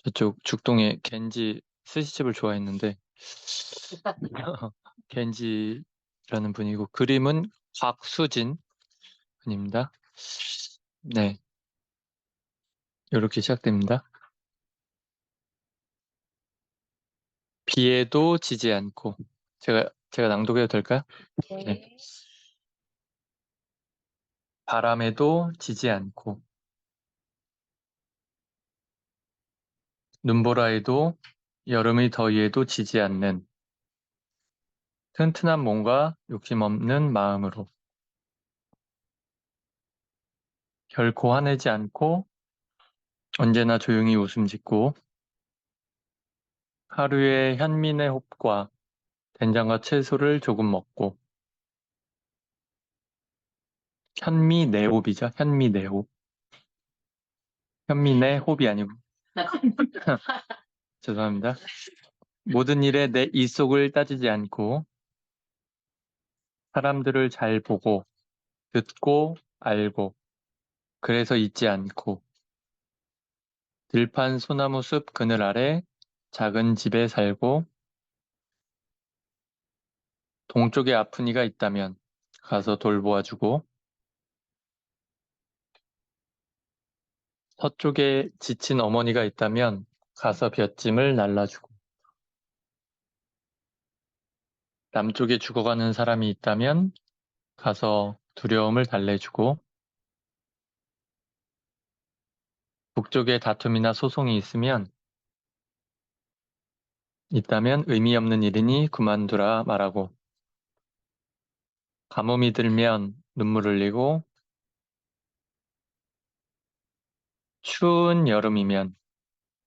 저쪽 죽동에 겐지 스시집을 좋아했는데 겐지라는 분이고 그림은 곽수진 분입니다. 네, 이렇게 시작됩니다. 비에도 지지 않고 제가 낭독해도 될까요? 네. 바람에도 지지 않고 눈보라에도 여름의 더위에도 지지 않는 튼튼한 몸과 욕심 없는 마음으로 결코 화내지 않고 언제나 조용히 웃음 짓고 하루에 현민의 홉과 된장과 채소를 조금 먹고 현미내홉이죠. 현미내홉. 현미내 홉이 아니고 죄송합니다. 모든 일에 내 이속을 따지지 않고 사람들을 잘 보고 듣고 알고 그래서 잊지 않고 들판 소나무 숲 그늘 아래 작은 집에 살고 동쪽에 아픈 이가 있다면 가서 돌보아주고 서쪽에 지친 어머니가 있다면 가서 볏짐을 날라주고 남쪽에 죽어가는 사람이 있다면 가서 두려움을 달래주고 북쪽에 다툼이나 소송이 있다면 의미 없는 일이니 그만두라 말하고 가뭄이 들면 눈물 흘리고 추운 여름이면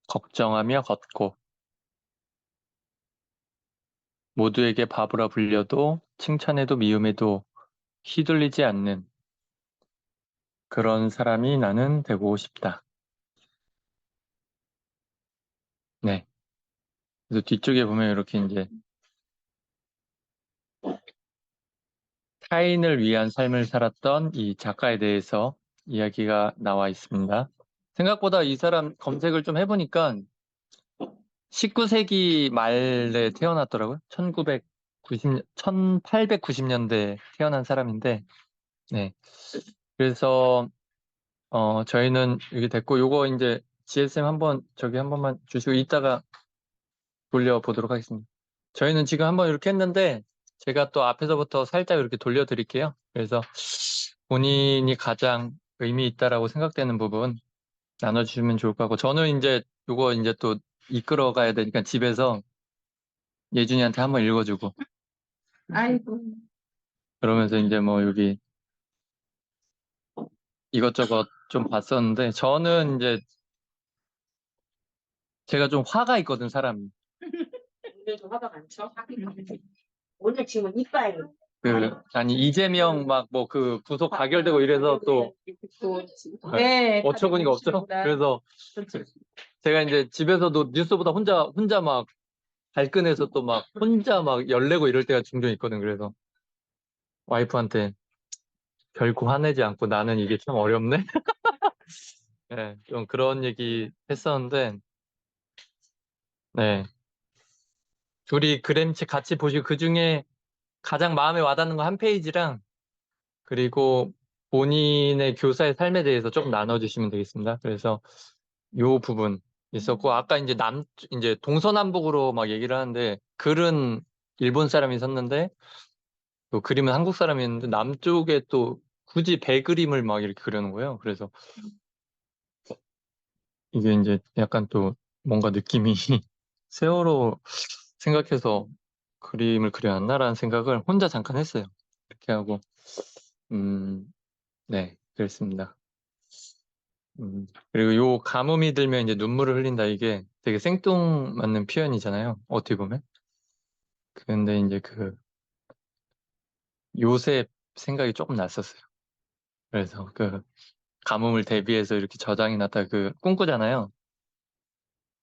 걱정하며 걷고 모두에게 바보라 불려도 칭찬해도 미움에도 휘둘리지 않는 그런 사람이 나는 되고 싶다. 네. 그래서 뒤쪽에 보면 이렇게 이제 타인을 위한 삶을 살았던 이 작가에 대해서 이야기가 나와 있습니다. 생각보다 이 사람 검색을 좀 해보니까 19세기 말에 태어났더라고요. 1890년대에 태어난 사람인데, 네. 그래서, 저희는 여기 됐고, 요거 이제 GSM 저기 한 번만 주시고, 이따가 돌려보도록 하겠습니다. 저희는 지금 한번 이렇게 했는데, 제가 또 앞에서부터 살짝 이렇게 돌려드릴게요. 그래서 본인이 가장 의미 있다라고 생각되는 부분 나눠주시면 좋을 것 같고, 저는 이제 요거 이제 또 이끌어 가야 되니까 집에서 예준이한테 한번 읽어주고, 아이고. 그러면서 이제 뭐 여기 이것저것 좀 봤었는데, 저는 이제 제가 좀 화가 있거든, 사람이. 오늘도 화가 많죠? 오늘 지금 이빨. 아니, 이재명 막 뭐 그 구속 가결되고 이래서 또, 네, 어처구니가 없죠? 그래서 제가 이제 집에서도 뉴스보다 혼자 막 발끈해서 또 막 혼자 막 열내고 이럴 때가 종종 있거든. 그래서 와이프한테 결코 화내지 않고 나는 이게 참 어렵네? 네, 좀 그런 얘기 했었는데, 네. 둘이 그램책 같이 보시고 그 중에 가장 마음에 와닿는 거 한 페이지랑 그리고 본인의 교사의 삶에 대해서 조금 나눠주시면 되겠습니다. 그래서 요 부분 있었고 아까 이제 동서남북으로 막 얘기를 하는데 글은 일본 사람이 썼는데 또 그림은 한국 사람이었는데 남쪽에 또 굳이 배 그림을 막 이렇게 그려놓은 거예요. 그래서 이게 이제 약간 또 뭔가 느낌이 세월호 생각해서 그림을 그려놨나라는 생각을 혼자 잠깐 했어요. 이렇게 하고 네, 그랬습니다. 그리고 요 가뭄이 들면 이제 눈물을 흘린다 이게 되게 생뚱맞는 표현이잖아요. 어떻게 보면. 근데 이제 그 요새 생각이 조금 났었어요. 그래서 그 가뭄을 대비해서 이렇게 저장해 놨다 그 꿈꾸잖아요.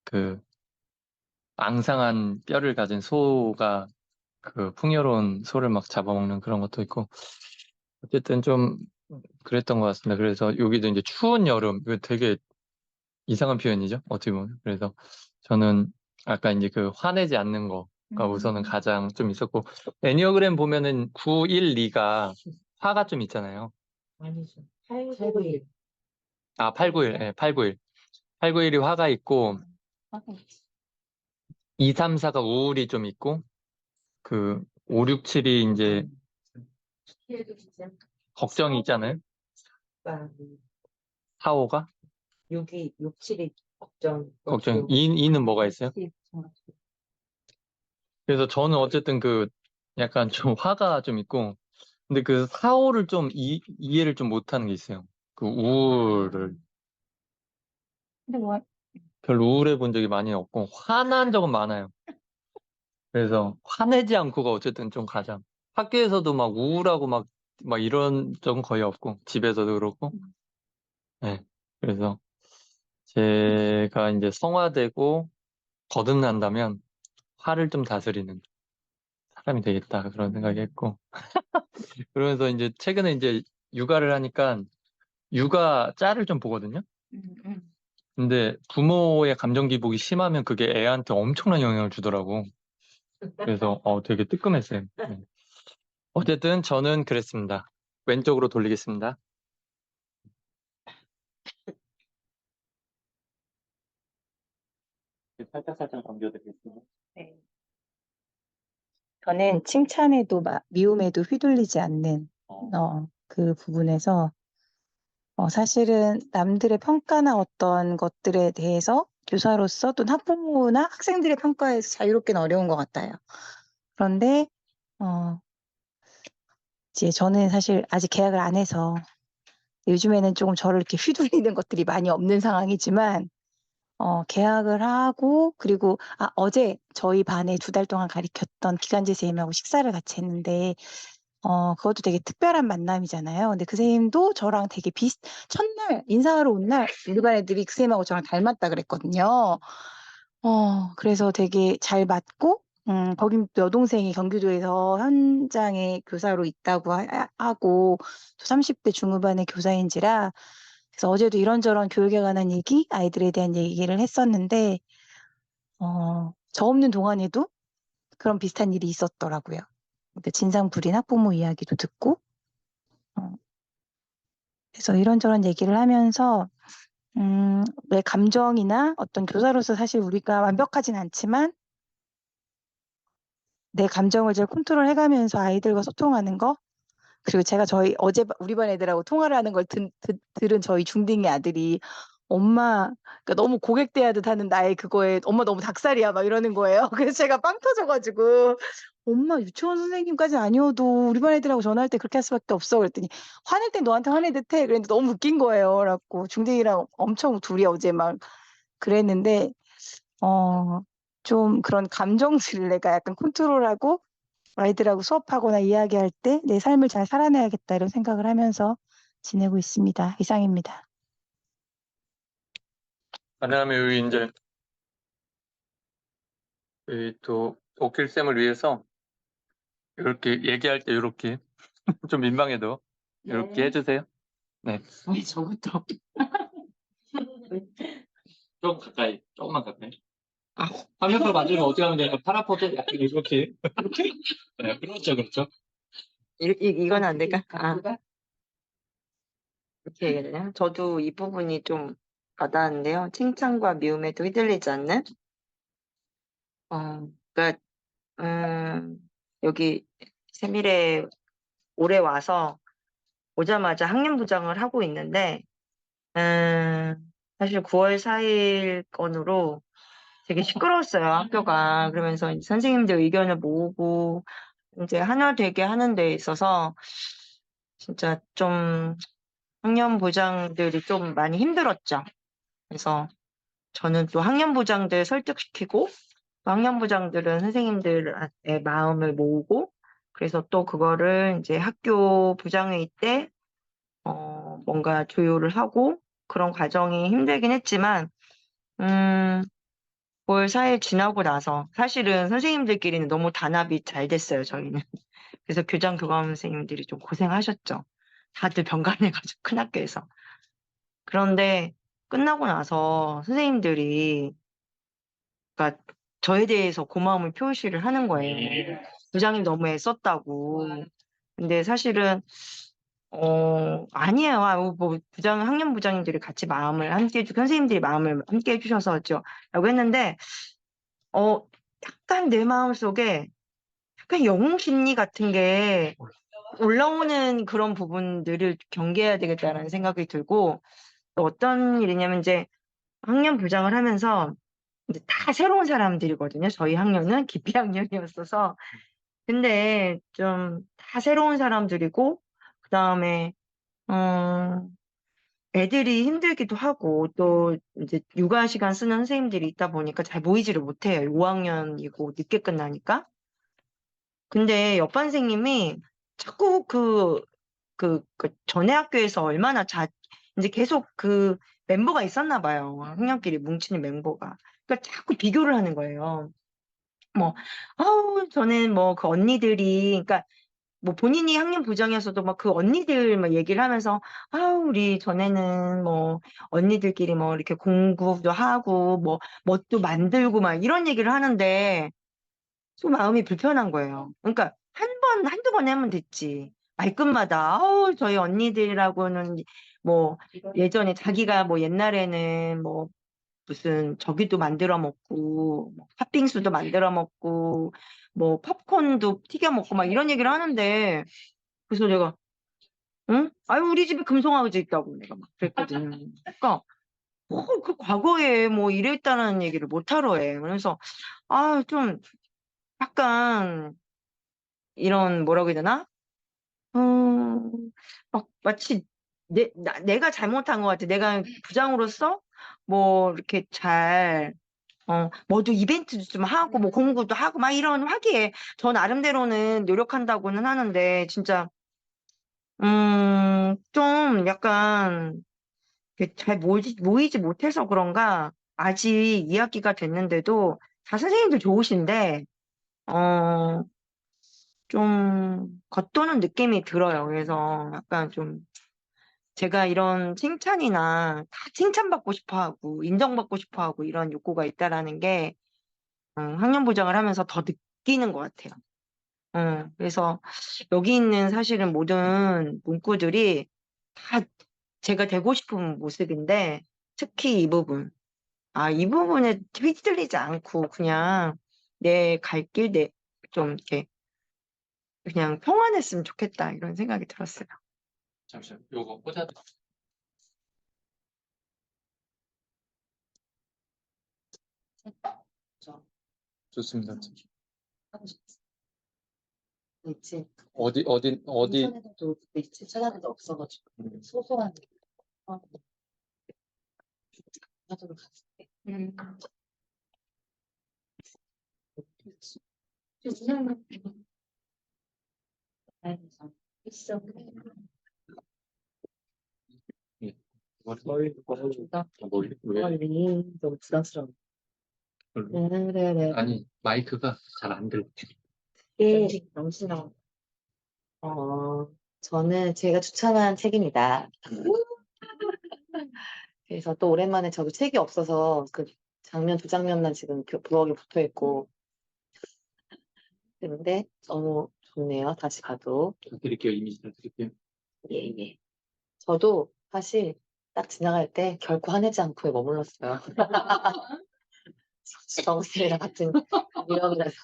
그 앙상한 뼈를 가진 소가 그 풍요로운 소를 막 잡아먹는 그런 것도 있고 어쨌든 좀 그랬던 것 같습니다. 그래서 여기도 이제 추운 여름 이거 되게 이상한 표현이죠. 어떻게 보면. 그래서 저는 아까 이제 그 화내지 않는 거가 우선은 가장 좀 있었고, 애니어그램 보면은 9, 1, 2가 화가 좀 있잖아요. 아니죠. 891. 아, 8, 9, 1. 네, 8, 9, 1. 8, 9, 1이 화가 있고, 2, 3, 4가 우울이 좀 있고, 그 5, 6, 7이 이제 걱정이 있잖아요. 4, 5가? 6이 6, 7이 걱정. 2는 뭐가 있어요? 그래서 저는 어쨌든 그 약간 좀 화가 좀 있고, 근데 그 4, 5를 좀 이해를 좀 못하는 게 있어요. 그 우울을. 근데 뭐, 별로 우울해 본 적이 많이 없고, 화난 적은 많아요. 그래서 화내지 않고가 어쨌든 좀 가장. 학교에서도 막 우울하고 막 이런 적은 거의 없고, 집에서도 그렇고. 네. 그래서 제가 이제 성화되고 거듭난다면 화를 좀 다스리는 사람이 되겠다. 그런 생각이 했고. 그러면서 이제 최근에 이제 육아를 하니까 육아 짤을 좀 보거든요. 근데 부모의 감정 기복이 심하면 그게 애한테 엄청난 영향을 주더라고. 그래서 되게 뜨끔했어요. 네. 어쨌든 저는 그랬습니다. 왼쪽으로 돌리겠습니다. 살짝살짝 넘겨드리겠습니다. 네. 저는 칭찬에도 미움에도 휘둘리지 않는 그 부분에서 사실은 남들의 평가나 어떤 것들에 대해서 교사로서 또는 학부모나 학생들의 평가에서 자유롭게는 어려운 것 같아요. 그런데 이제 저는 사실 아직 계약을 안 해서 요즘에는 조금 저를 이렇게 휘둘리는 것들이 많이 없는 상황이지만 계약을 하고 그리고 어제 저희 반에 2달 동안 가르쳤던 기간제 선생님하고 식사를 같이 했는데 그것도 되게 특별한 만남이잖아요. 근데 그 선생님도 저랑 되게 첫날 인사하러 온 날 우리 반 애들이 그 선생님하고 저랑 닮았다 그랬거든요. 그래서 되게 잘 맞고 거긴 또 여동생이 경기도에서 현장에 교사로 있다고 하고 또 30대 중후반의 교사인지라 그래서 어제도 이런저런 교육에 관한 얘기, 아이들에 대한 얘기를 했었는데 저 없는 동안에도 그런 비슷한 일이 있었더라고요. 그러니까 진상부린 학부모 이야기도 듣고 그래서 이런저런 얘기를 하면서 내 감정이나 어떤 교사로서 사실 우리가 완벽하진 않지만 내 감정을 잘 컨트롤해가면서 아이들과 소통하는 거 그리고 제가 어제 우리 반 애들하고 통화를 하는 걸 들은 저희 중딩이 아들이 엄마 그러니까 너무 고객대하듯 하는 나의 그거에 엄마 너무 닭살이야 막 이러는 거예요. 그래서 제가 빵 터져가지고 엄마 유치원 선생님까지 아니어도 우리 반 애들하고 전화할 때 그렇게 할 수밖에 없어 그랬더니 화낼 땐 너한테 화내듯 해 그랬는데 너무 웃긴 거예요. 그래갖고 중딩이랑 엄청 둘이 어제 막 그랬는데 좀 그런 감정들을 내가 약간 컨트롤하고 아이들하고 수업하거나 이야기할 때 내 삶을 잘 살아내야겠다 이런 생각을 하면서 지내고 있습니다. 이상입니다. 그다음에 여기 이제 또 오킬쌤을 위해서 이렇게 얘기할 때 이렇게 좀 민망해도 이렇게 해주세요. 네. 왜 저부터? 좀 가까이, 조금만 가까이. 화면으로 만들면 어떻게 하면 되냐? 팔 아파도 약간 이렇게. 네, 그렇죠, 그렇죠. 이건 안 될까? 이렇게 해야 되나? 저도 이 부분이 좀 와닿았는데요. 칭찬과 미움에도 휘둘리지 않는? 그러니까, 여기 세밀에 올해 와서 오자마자 학년부장을 하고 있는데, 사실 9월 4일 건으로 되게 시끄러웠어요, 학교가. 그러면서 이제 선생님들 의견을 모으고, 이제 하나 되게 하는 데 있어서, 진짜 좀 학년부장들이 좀 많이 힘들었죠. 그래서 저는 또 학년부장들 설득시키고 또 학년부장들은 선생님들의 마음을 모으고 그래서 또 그거를 이제 학교 부장회의 때 뭔가 조율을 하고 그런 과정이 힘들긴 했지만 9월 4일 지나고 나서 사실은 선생님들끼리는 너무 단합이 잘 됐어요, 저희는. 그래서 교장 교감 선생님들이 좀 고생하셨죠. 다들 병간해가지고 큰 학교에서. 그런데 끝나고 나서 선생님들이 그러니까 저에 대해서 고마움을 표시를 하는 거예요. 부장님 너무 애썼다고. 근데 사실은 아니에요. 뭐 학년 부장님들이 같이 마음을 함께 선생님들이 마음을 함께 해주셔서죠. 라고 했는데 약간 내 마음속에 약간 영웅 심리 같은 게 올라오는 그런 부분들을 경계해야 되겠다라는 생각이 들고, 또 어떤 일이냐면 이제 학년 부장을 하면서 이제 다 새로운 사람들이거든요. 저희 학년은 기피 학년이었어서. 근데 좀 다 새로운 사람들이고, 그 다음에 애들이 힘들기도 하고, 또 이제 육아 시간 쓰는 선생님들이 있다 보니까 잘 모이지를 못해요. 5학년이고 늦게 끝나니까. 근데 옆반 선생님이 자꾸 전에 학교에서 얼마나 이제 계속 그 멤버가 있었나 봐요. 학년끼리 뭉치는 멤버가. 그러니까 자꾸 비교를 하는 거예요. 뭐, 저는 뭐 그 언니들이, 그러니까 뭐 본인이 학년 부장이어서도 막 그 언니들 막 얘기를 하면서, 우리 전에는 뭐 언니들끼리 뭐 이렇게 공부도 하고, 뭐 뭣도 만들고 막 이런 얘기를 하는데, 좀 마음이 불편한 거예요. 그러니까 한두 번 하면 됐지. 말끝마다 저희 언니들이라고는 뭐 예전에 자기가 뭐 옛날에는 뭐 무슨 저기도 만들어 먹고 뭐 팥빙수도 만들어 먹고 뭐 팝콘도 튀겨 먹고 막 이런 얘기를 하는데, 그래서 내가 응? 아유 우리 집에 금송아지 있다고 내가 막 그랬거든. 그러니까 그 과거에 뭐 이랬다는 얘기를 못 하러 해. 그래서 좀 약간 이런 뭐라고 해야 되나? 막 마치 내가 잘못한 것 같아. 내가 부장으로서 뭐 이렇게 뭐도 이벤트도 좀 하고 뭐 공부도 하고 막 이런 화기에 저 나름대로는 노력한다고는 하는데 진짜 좀 약간 이렇게 잘 모이지 못해서 그런가 아직 2학기가 됐는데도 다 선생님들 좋으신데 어 좀 겉도는 느낌이 들어요. 그래서 약간 좀 제가 이런 칭찬이나 다 칭찬받고 싶어 하고 인정받고 싶어 하고 이런 욕구가 있다라는 게 학년 부장을 하면서 더 느끼는 것 같아요. 그래서 여기 있는 사실은 모든 문구들이 다 제가 되고 싶은 모습인데 특히 이 부분. 이 부분에 휘둘리지 않고 그냥 내 갈 길, 좀 이렇게 그냥 평안했으면 좋겠다 이런 생각이 들었어요. 잠시만, 요거 꽂아. 좋습니다. 하고 싶었어. 있지. 어디 인터넷에도 있지. 찾아는데 없어가지고 소소한 거 하도록 할게. 있어. 멀리 왜? 너무 부담스러워. 별로? 네. 아니 마이크가 잘 안 들려. 이게 너무 싫어. 저는 제가 추천한 책입니다. 그래서 또 오랜만에 저도 책이 없어서 그 장면 두 장면만 지금 부엌에 붙어 있고 그런데 너무 좋네요. 다시 가도. 드릴게요. 이미지 잘 드릴게요. 예. 저도 사실 딱 지나갈 때 결코 화내지 않고 머물렀어요. 정수이랑 같은 위험이라서.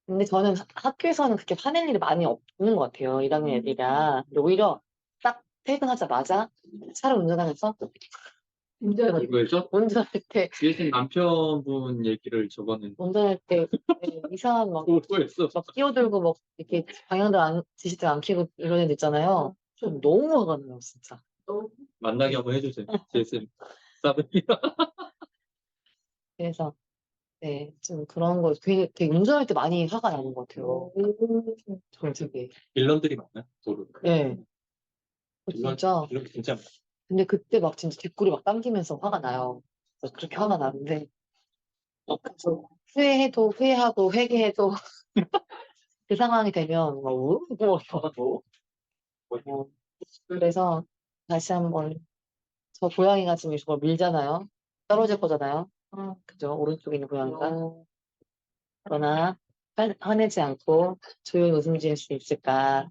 근데 저는 학교에서는 그렇게 화낼 일이 많이 없는 것 같아요. 1학년 애들이라. 근데 오히려 딱 퇴근하자마자 차를 운전하면서 왜죠? 운전할 때 예진 남편분 얘기를 저거는 운전할 때 이상한 막 오버했어. 끼어들고 막 이렇게 방향도 지시대 안 켜고 이런 애들 있잖아요. 좀 너무 화가 나요, 진짜. 만나게 한번 해주세요. 제이슨 사브이. 그래서 네, 좀 그런 거 되게 운전할 때 많이 화가 나는 것 같아요. 저는 되게. 빌런들이 많나? 도로. 네. 진짜. 빌런 진짜 많아. 근데 그때 막 진짜 뒷골이 막 당기면서 화가 나요. 그래서 그렇게 화가 나는데 그래서 후회하고 회개해도 그 상황이 되면 막 우고 그래서 다시 한번 저 고양이가 지금 저걸 밀잖아요. 떨어질 거잖아요. 그죠? 오른쪽에 있는 고양이가. 그러나 화내지 않고 조용히 웃음 지을 수 있을까?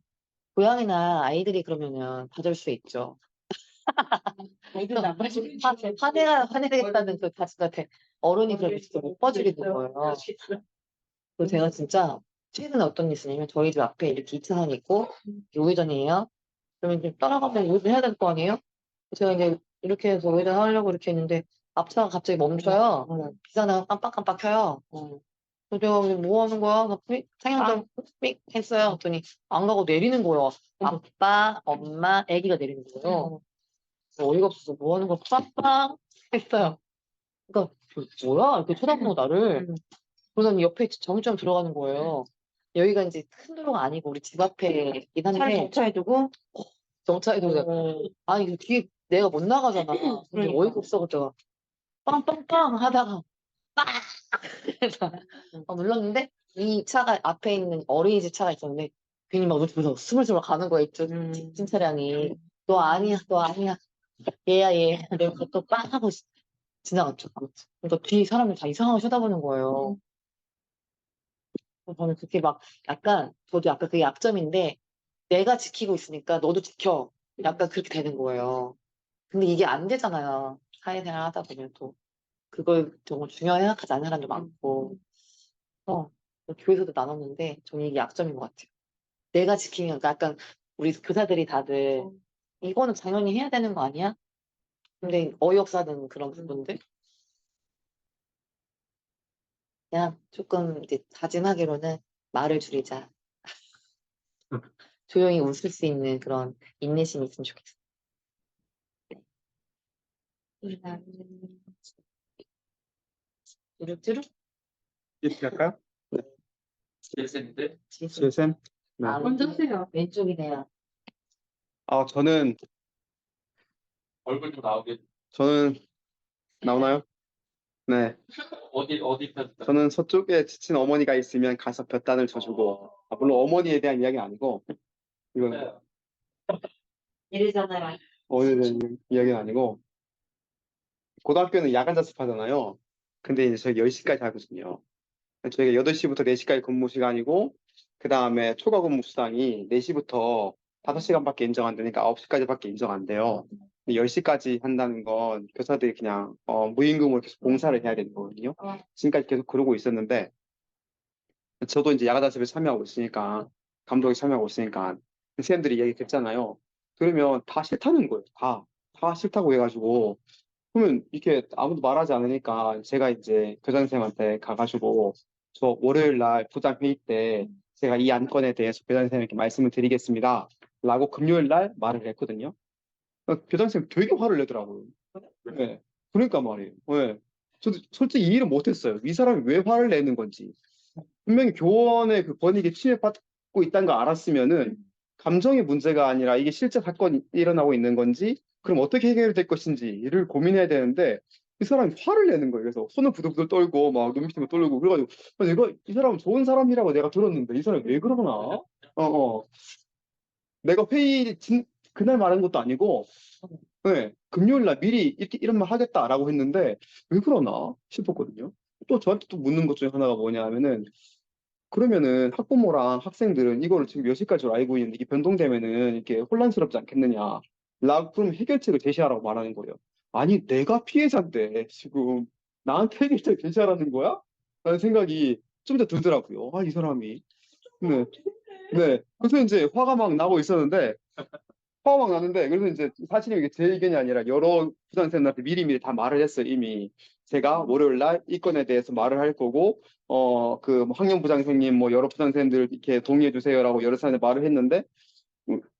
고양이나 아이들이 그러면은 봐줄 수 있죠. 화내겠다는 그 가슴한테 어른이 그러면 진짜 못 봐주겠는 거예요. 그래서 제가 진짜 최근에 어떤 일이 있었냐면 저희 집 앞에 이렇게 2차선이 있고 우회전이에요. 그러면 이제 따라가면 우회전 해야 될 거 아니에요? 제가 이제 이렇게 해서 우회전 하려고 이렇게 했는데 앞차가 갑자기 멈춰요. 비상등 깜빡깜빡 켜요. 그래서 내가 뭐 하는 거야? 그래서 상향등 삑 했어요. 그랬더니 안 가고 내리는 거예요. 아빠, 엄마, 아기가 내리는 거예요. 그래서 어이가 없어서 뭐 하는 거야? 빠빵 했어요. 그러니까 뭐야? 이렇게 쳐다보고 나를. 그러더니 옆에 정류장 들어가는 거예요. 여기가 이제 큰 도로가 아니고 우리 집 앞에긴 차를 한데 정차해두고 정차해도 아니 그 뒤에 내가 못 나가잖아. 근데 그러니까. 어이가 없어가지고 빵빵빵 하다가 빡 해서 눌렀는데 이 차가 앞에 있는 어린이집 차가 있었는데 괜히 막 그래서 스물스물 가는 거야 이쪽 직진 차량이 너 아니야 너 아니야 얘야 얘 내가 또빵 하고 지나갔죠. 아무튼. 그러니까 뒤에 사람들 다 이상하게 쳐다보는 거예요. 저는 그게 막 약간 저도 약간 그게 약점인데 내가 지키고 있으니까 너도 지켜. 약간 그렇게 되는 거예요. 근데 이게 안 되잖아요. 사회생활 하다 보면 또 그걸 정말 중요하게 생각하지 않는 사람도 많고. 교회에서도 나눴는데 저는 이게 약점인 것 같아요. 내가 지키면 그러니까 약간 우리 교사들이 다들 이거는 당연히 해야 되는 거 아니야? 근데 어이없어하는 그런 부분들. 그냥 조금 이제 다짐하기로는 말을 줄이자. 조용히 웃을 수 있는 그런 인내심이 있으면 좋겠어요. 쭈룩쭈룩 이렇게 할까요? GSM인데 지수. GSM? 네. 왼쪽이네요. 저는 얼굴 좀 나오게 나오나요? 네. 어디 편? 저는 서쪽에 지친 어머니가 있으면 가서 볕단을 져주고, 물론 어머니에 대한 이야기는 아니고, 이건 이러잖아요. 어머니에 대한 이야기는 아니고, 고등학교는 야간 자습하잖아요. 근데 이제 저희 10시까지 하거든요. 저희가 8시부터 4시까지 근무 시간이고, 그 다음에 초과 근무 수당이 4시부터 5시간밖에 인정 안 되니까 9시까지밖에 인정 안 돼요. 10시까지 한다는 건 교사들이 그냥 무임금으로 계속 봉사를 해야 되는 거거든요. 지금까지 계속 그러고 있었는데, 저도 이제 야간 자습에 참여하고 있으니까, 감독에 참여하고 있으니까, 선생님들이 얘기 듣잖아요. 그러면 다 싫다는 거예요. 다 싫다고 해가지고, 그러면 이렇게 아무도 말하지 않으니까 제가 이제 교장 선생님한테 가가지고 저 월요일 날 부장 회의 때 제가 이 안건에 대해서 교장 선생님께 말씀을 드리겠습니다. 라고 금요일 날 말을 했거든요. 교장 선생님 되게 화를 내더라고요. 네. 그러니까 말이에요. 네. 저도 솔직히 이해를 못했어요. 이 사람이 왜 화를 내는 건지. 분명히 교원의 그 권익이 침해받고 있다는 걸 알았으면은 감정의 문제가 아니라 이게 실제 사건이 일어나고 있는 건지 그럼 어떻게 해결될 것인지를 고민해야 되는데 이 사람이 화를 내는 거예요. 그래서 손을 부들부들 떨고 막 눈빛을 떨고 그래가지고 내가 이 사람은 좋은 사람이라고 내가 들었는데 이 사람이 왜 그러나? 내가 그날 말한 것도 아니고 네, 금요일 날 미리 이렇게 이런 말 하겠다라고 했는데 왜 그러나 싶었거든요. 또 저한테 또 묻는 것 중에 하나가 뭐냐 하면은 그러면은 학부모랑 학생들은 이거를 지금 몇 시까지로 알고 있는데 이게 변동되면은 이렇게 혼란스럽지 않겠느냐. 그럼 해결책을 제시하라고 말하는 거예요. 아니, 내가 피해자인데 지금 나한테 해결책을 제시하라는 거야? 라는 생각이 좀 더 들더라고요. 이 사람이. 네. 네. 그래서 이제 화가 막 나고 있었는데 화가 막 나는데 그래서 이제 사실은 이게 제 의견이 아니라 여러 부장선생님한테 미리미리 다 말을 했어요. 이미 제가 월요일 날 이 건에 대해서 말을 할 거고 뭐 학년부장 선생님 뭐 여러 부장 선생님들 이렇게 동의해 주세요라고 여러 사람한테 말을 했는데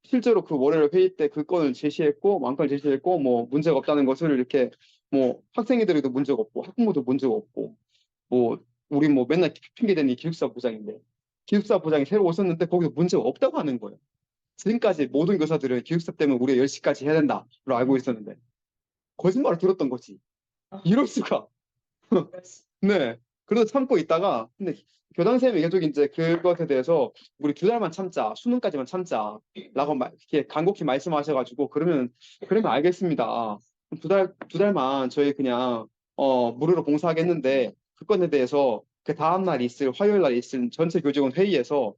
실제로 그 월요일 회의 때 그 건을 제시했고 안건을 제시했고 뭐 문제가 없다는 것을 이렇게 뭐 학생회들에도 문제가 없고 학부모도 문제가 없고 뭐 우리 뭐 맨날 핑계대는 이 기숙사 부장인데 기숙사 부장이 새로 오셨는데 거기서 문제가 없다고 하는 거예요. 지금까지 모든 교사들은 기숙사 때문에 우리가 10시까지 해야 된다로 알고 있었는데 거짓말을 들었던 거지. 이럴 수가. 네. 그래서 참고 있다가 근데 교장 선생님이 계속 이제 그것에 대해서 우리 2달만 참자, 수능까지만 참자라고 이렇게 간곡히 말씀하셔가지고 그러면 알겠습니다. 두 달만 저희 그냥 무료로 봉사하겠는데 그 건에 대해서 그 다음 날 있을 화요일 날 있을 전체 교직원 회의에서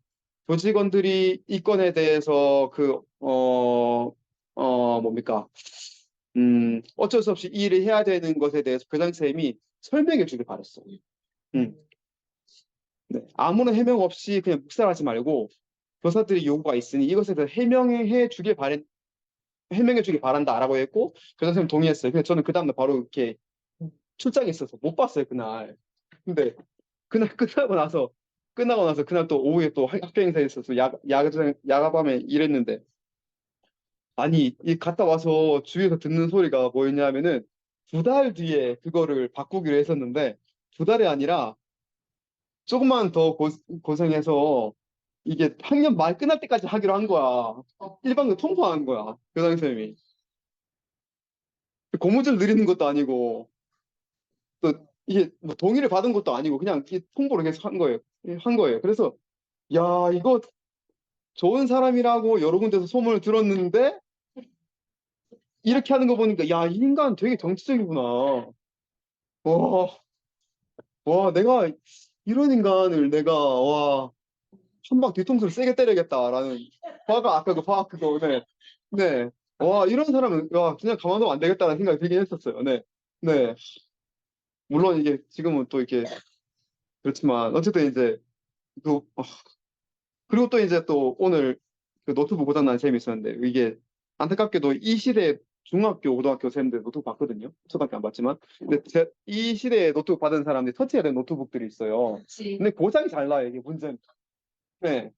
교직원들이 이 건에 대해서 뭡니까? 어쩔 수 없이 이 일을 해야 되는 것에 대해서 교장 선생님이 설명해 주길 바랬어요. 네, 아무런 해명 없이 그냥 묵살하지 말고 교사들이 요구가 있으니 이것에 대해서 해명해 주길 바란다라고 했고 교장 선생님 동의했어요. 그래서 저는 그 다음날 바로 이렇게 출장이 있어서 못 봤어요 그날. 근데 그날 끝나고 나서 그날 또 오후에 또 학교 행사에 있어서 야가밤에 일했는데 아니 이 갔다 와서 주위에서 듣는 소리가 뭐였냐면은 두 달 뒤에 그거를 바꾸기로 했었는데 두 달이 아니라 조금만 더 고생해서 이게 학년 말 끝날 때까지 하기로 한 거야. 일반고 통보한 거야 교장 선생님이. 고무줄 늘리는 것도 아니고 또 이게 뭐 동의를 받은 것도 아니고 그냥 이 통보를 계속 한 거예요. 그래서 야 이거 좋은 사람이라고 여러 군데서 소문을 들었는데 이렇게 하는 거 보니까 야 이 인간 되게 정치적이구나. 와 내가 이런 인간을 내가 와 한 방 뒤통수를 세게 때려야겠다라는 화가 아까 그 화학 그거 네. 와 이런 사람은 와 그냥 가만두면 안 되겠다라는 생각이 들긴 했었어요. 네. 네. 물론 이게 지금은 또 이렇게 그렇지만 어쨌든 이제 그 그리고 또 이제 또 오늘 그 노트북 고장난 셈이 있었는데 이게 안타깝게도 이 시대에 중학교, 고등학교 쌤들 노트북 받거든요. 초등학교 안 받지만. 근데 이 시대에 노트북 받은 사람들이 터치해야 되는 노트북들이 있어요. 근데 고장이 잘 나요. 이게 문제는. 네.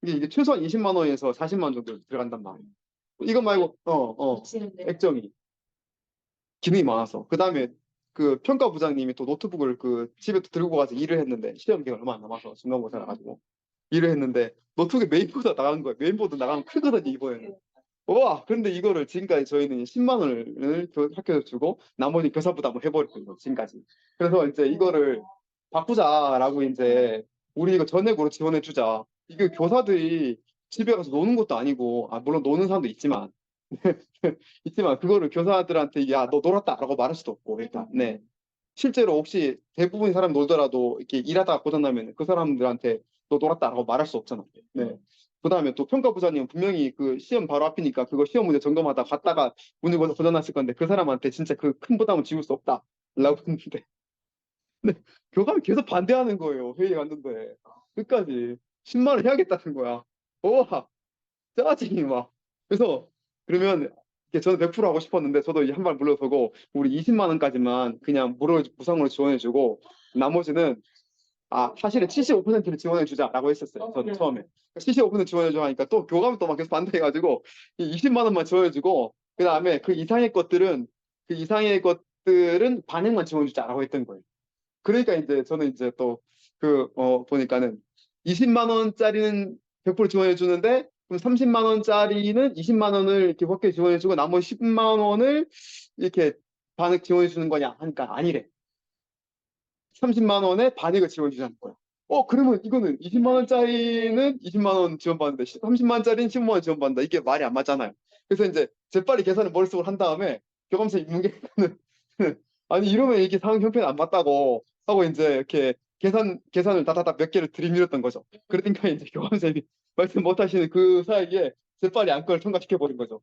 이게 최소한 20만 원에서 40만 원 정도 들어간단 말이에요. 이거 말고 액정이 기능이 많아서. 그다음에 그 평가 부장님이 또 노트북을 그 집에 또 들고 가서 일을 했는데 시험 기간 얼마 안 남아서 중간고사 나가지고 일을 했는데 노트북에 메인보드 나간 거예요. 메인보드 나가면 크거든요, 이번에는. 와, 그런데 이거를 지금까지 저희는 10만 원을 학교에서 주고 나머지 교사 부담을 해버렸거든요, 지금까지. 그래서 이제 이거를 바꾸자라고 이제 우리 이거 전액으로 지원해 주자. 이게 교사들이 집에 가서 노는 것도 아니고, 아, 물론 노는 사람도 있지만, 있지만 그거를 교사들한테 야, 너 놀았다라고 말할 수도 없고, 일단. 네. 실제로 혹시 대부분의 사람 놀더라도 이렇게 일하다가 고장나면 그 사람들한테 너 놀았다라고 말할 수 없잖아. 네. 그다음에 또 평가부장님 분명히 그 시험 바로 앞이니까 그거 시험 문제 점검하다 갔다가 문이 고장났을 건데 그 사람한테 진짜 그 큰 부담을 지울 수 없다라고 했는데 근데 교감이 계속 반대하는 거예요. 회의에 갔는데 끝까지 10만 원 해야겠다는 거야. 와 짜증이 막. 그래서 그러면 이게 저는 100% 하고 싶었는데 저도 한 발 물러서고 우리 20만 원까지만 그냥 무상으로 지원해주고 나머지는 사실은 75%를 지원해주자라고 했었어요. 저는 처음에 75% 지원해줘 하니까 또 교감이 또 막 계속 반대해가지고 이 20만 원만 지원해주고 그 다음에 그 이상의 것들은 반액만 지원해주자라고 했던 거예요. 그러니까 이제 저는 이제 또 보니까는 20만 원짜리는 100% 지원해 주는데 그럼 30만 원짜리는 20만 원을 이렇게 밖에 지원해 주고 나머지 10만 원을 이렇게 반액 지원해 주는 거냐 하니까 아니래. 30만 원에 반액을 지원해 주자는 거야. 그러면 이거는 20만 원짜리는 20만 원 지원받는데 30만 원짜리는 15만 원 지원받는다. 이게 말이 안 맞잖아요. 그래서 이제 재빨리 계산을 머릿속으로 한 다음에 교감생 문계는 아니 이러면 이게 상황 형편이 안 맞다고 하고 이제 이렇게 계산을 다다다 몇 개를 들이밀었던 거죠. 그러니까 이제 교감생이 말씀 못 하시는 그 사이에 재빨리 안건을 통과시켜 버린 거죠.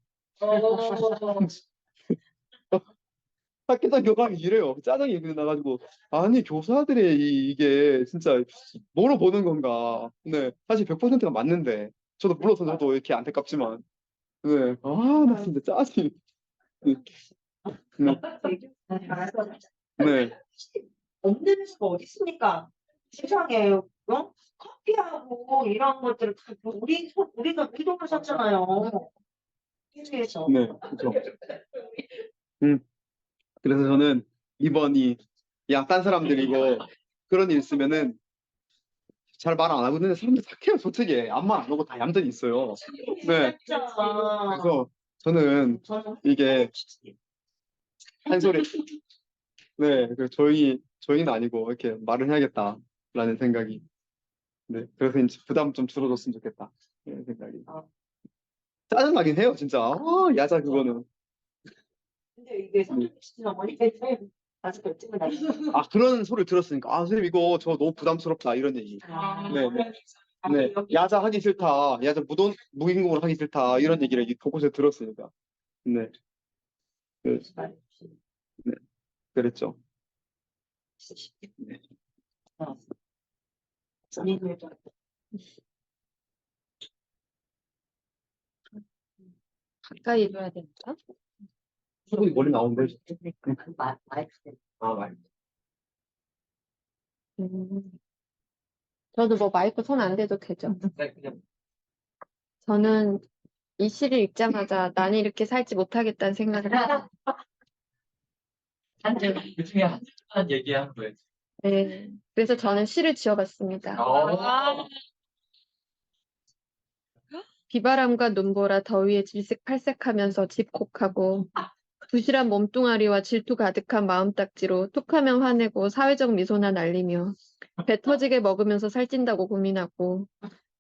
학교장 교감이 이래요. 짜증이 나가지고 아니 교사들의 이게 진짜 뭐로 보는 건가. 네, 사실 100%가 맞는데 저도 물러서 저도 이렇게 안타깝지만 네, 나 진짜 짜증이. 네, 네, 없는 수가 어디 있습니까? 세상에, 커피하고 이런 것들을 다 우리가 우리 돈을 샀잖아요. 회사에서. 네, 그렇죠. 그래서 저는 이번이 딴 사람들이 이거 그런 일 있으면은 잘 말 안 하고 있는데 사람들 착해요 솔직히 아무 말 안 하고 다 얌전히 있어요. 네. 그래서 저는 이게 한 소리 네, 저희는 아니고 이렇게 말을 해야겠다라는 생각이 네, 그래서 이제 부담 좀 줄어줬으면 좋겠다 네, 생각이 짜증나긴 해요 진짜 야자 그거는 근데 이게 선생님 어머니 아직 결정을 안 했어요. 아, 그런 소리를 들었으니까, 아, 선생님, 이거 저 너무 부담스럽다, 이런 얘기. 네, 네. 네, 야자 하기 싫다, 야자 무기행동을 하기 싫다, 이런 얘기를 곳곳에 들었으니까. 네, 그, 네, 그랬죠. 네. 가까이 둬야 되니까. 수분이 멀리 나오는데. 마이크 아, 말. 저도 뭐 마이크 손 안 대도 되죠. 네, 그냥 저는 이 시를 읽자마자 나는 이렇게 살지 못하겠다는 생각을 해요. 그 중에 한 얘기한 거예요. 네. 그래서 저는 시를 지어봤습니다. 비바람과 눈보라 더위에 질색팔색하면서 집콕하고 부실한 몸뚱아리와 질투 가득한 마음딱지로 툭하면 화내고 사회적 미소나 날리며 배 터지게 먹으면서 살찐다고 고민하고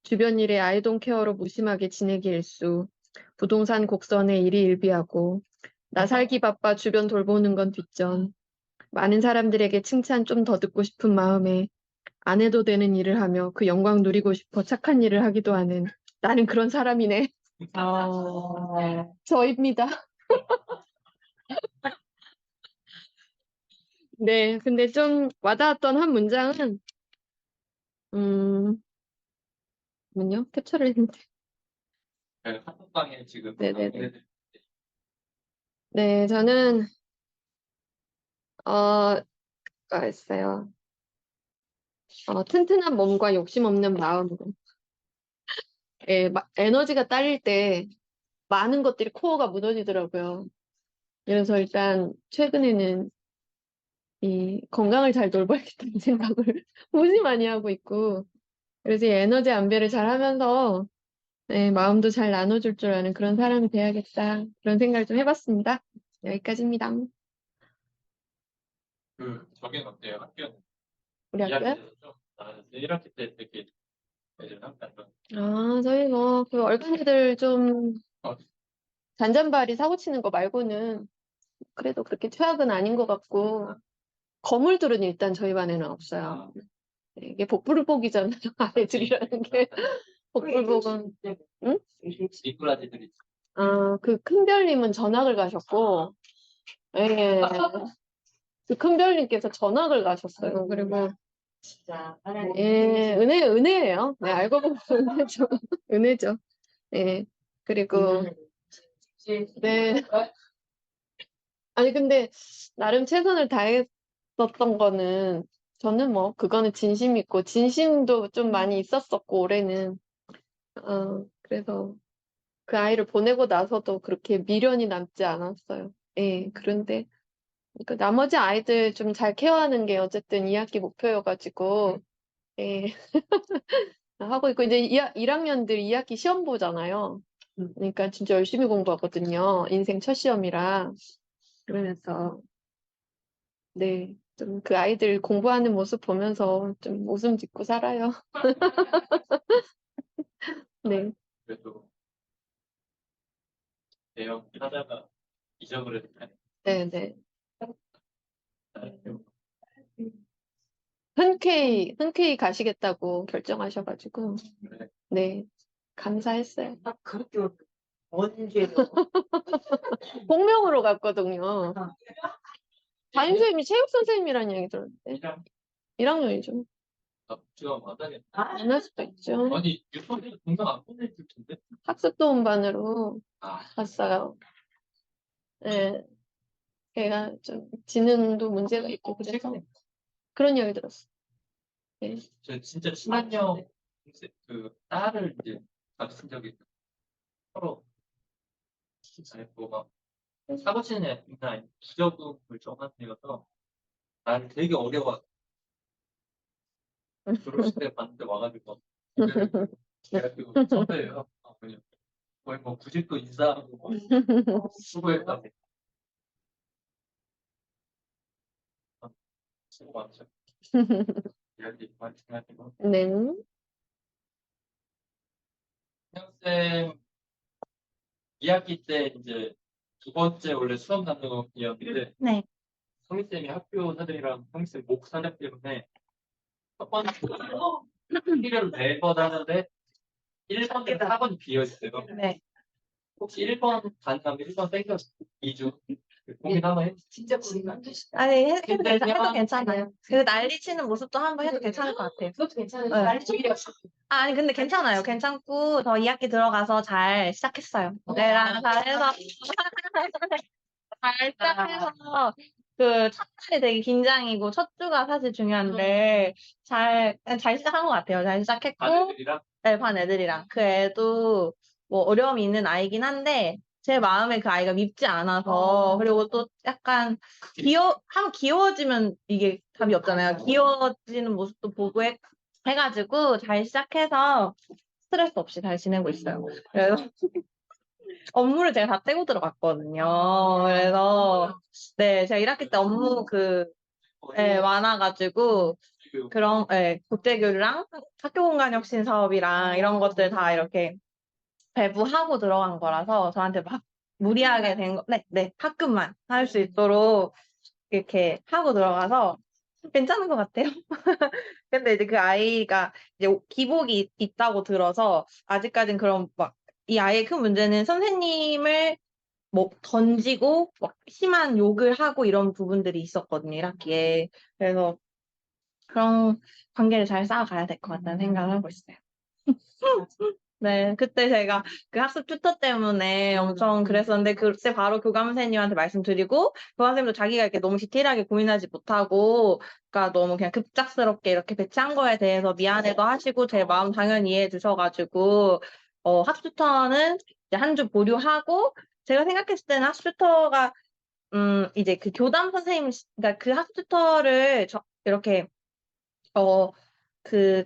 주변 일에 아이돈 케어로 무심하게 지내기 일수 부동산 곡선에 일이 일비하고 나 살기 바빠 주변 돌보는 건 뒷전 많은 사람들에게 칭찬 좀 더 듣고 싶은 마음에 안 해도 되는 일을 하며 그 영광 누리고 싶어 착한 일을 하기도 하는 나는 그런 사람이네. 저입니다. 네, 근데 좀 와닿았던 한 문장은 뭐요? 캡처를 했는데. 카톡방에 지금 네네네. 네, 저는 했어요. 튼튼한 몸과 욕심 없는 마음으로. 예, 에너지가 딸릴 때 많은 것들이 코어가 무너지더라고요. 그래서 일단 최근에는 이 건강을 잘 돌봐야겠다는 생각을 무지 많이 하고 있고, 그래서 이 에너지 안배를 잘 하면서 네, 마음도 잘 나눠줄 줄 아는 그런 사람이 돼야겠다. 그런 생각을 좀 해봤습니다. 여기까지입니다. 저긴 어때요? 학교는 우리 학교요? 2학기에서 좀 나아졌어요. 1학기 때 되게 애들랑 약간 저희 그 얼간이들 좀 어. 잔잔바리 사고 치는 거 말고는 그래도 그렇게 최악은 아닌 것 같고, 거물들은 일단 저희 반에는 없어요. 네, 이게 복불복이잖아요. 아이들이라는 게. 복불복은, 응? 미꾸라지들이 그 큰별님은 전학을 가셨고, 예, 그 큰별님께서 전학을 가셨어요. 그리고, 진짜 예, 은혜예요. 네, 알고 보면 은혜죠. 은혜죠. 예, 그리고, 네. 아니, 근데, 나름 최선을 다했었던 거는, 저는 그거는 진심 있고, 진심도 좀 많이 있었었고, 올해는. 그래서, 그 아이를 보내고 나서도 그렇게 미련이 남지 않았어요. 예, 그런데, 그 나머지 아이들 좀 잘 케어하는 게 어쨌든 2학기 목표여가지고, 예, 하고 있고, 이제 1학년들 2학기 시험 보잖아요. 그러니까 진짜 열심히 공부하거든요. 인생 첫 시험이라. 그러면서, 네, 좀 그 아이들 공부하는 모습 보면서 좀 웃음 짓고 살아요. 네, 그래도 대형 하다가 이적을 했다니. 네, 네. 흔쾌히 가시겠다고 결정하셔가지고, 네, 감사했어요. 그렇게 언제 복명으로 갔거든요. 담임선생님이 체육 선생님이라는 얘기 들었는데, 1학년이죠. 지금 맞다겠다. 안 할 수도 있죠. 아니 유튜브에서 동영 안 보내줄 텐데. 학습 도움반으로 아, 갔어요. 네, 걔가 좀 지능도 문제가 있고 그래서 그런 이야기 들었어. 네. 저 진짜 친한형 그 딸을 이제 가르친 적이 있어요. 서로 잘했고 막 사고 치는 애나 기저귀를 정한 애여서 나를 되게 어려워. 졸업식 때 봤는데 와가지고 제가 그 선배예요. 그냥 거의 뭐 구직도 인사하고 뭐 수고했다. 수고 많죠. 이야기 많이 해가지고 네. 쌤 2학기 때 이제 두 번째 원래 수업 나눔이었는데 네. 성희쌤이 학교 사정이랑 성희쌤 목 사정 때문에 첫 번째 필요를 4번 하는데 1번이랑 4번이 비어있어요. 네. 혹시 1번 가능하면 1번 땡겨서 2주 고민 한번 해. 진짜 고민가. 아니, 해도 괜찮아요. 그 난리 치는 모습도 한번 해도 괜찮을 것 같아요. 그것도 괜찮아요. 네. 난리 치기가 아니, 근데 괜찮아요. 괜찮고, 저 2학기 들어가서 잘 시작했어요. 네랑 잘해서, 잘 시작해서, 그, 첫날이 되게 긴장이고, 첫 주가 사실 중요한데, 잘 시작한 것 같아요. 잘 시작했고, 아들들이랑 네, 반 애들이랑. 그 애도 뭐 어려움이 있는 아이긴 한데, 제 마음에 그 아이가 밉지 않아서, 그리고 또 약간 한번 귀여워지면 이게 답이 없잖아요. 귀여워지는 모습도 보고 해가지고 잘 시작해서 스트레스 없이 잘 지내고 있어요. 그래서 업무를 제가 다 떼고 들어갔거든요. 그래서, 네, 제가 1학기 때 업무 네, 많아가지고, 그런, 예, 국제교류랑 학교 공간 혁신 사업이랑 이런 것들 다 이렇게 배부하고 들어간 거라서 저한테 막 무리하게 네, 학급만 할 수 있도록 이렇게 하고 들어가서 괜찮은 것 같아요. 근데 이제 그 아이가 이제 기복이 있다고 들어서 아직까진 그런 막, 이 아이의 큰 문제는 선생님을 뭐 던지고 막 심한 욕을 하고 이런 부분들이 있었거든요, 1학기에. 그래서 그런 관계를 잘 쌓아가야 될 것 같다는 생각을 하고 있어요. 네, 그때 제가 그 학습 튜터 때문에 엄청 그랬었는데, 그때 바로 교감선생님한테 말씀드리고, 교감선생님도 자기가 이렇게 너무 디테일하게 고민하지 못하고, 그러니까 너무 그냥 급작스럽게 이렇게 배치한 거에 대해서 미안해도 하시고, 제 마음 당연히 이해해 주셔가지고, 학습 튜터는 이제 한 주 보류하고, 제가 생각했을 때는 학습 튜터가, 이제 그 교담 선생님, 그러니까 그 학습 튜터를 이렇게,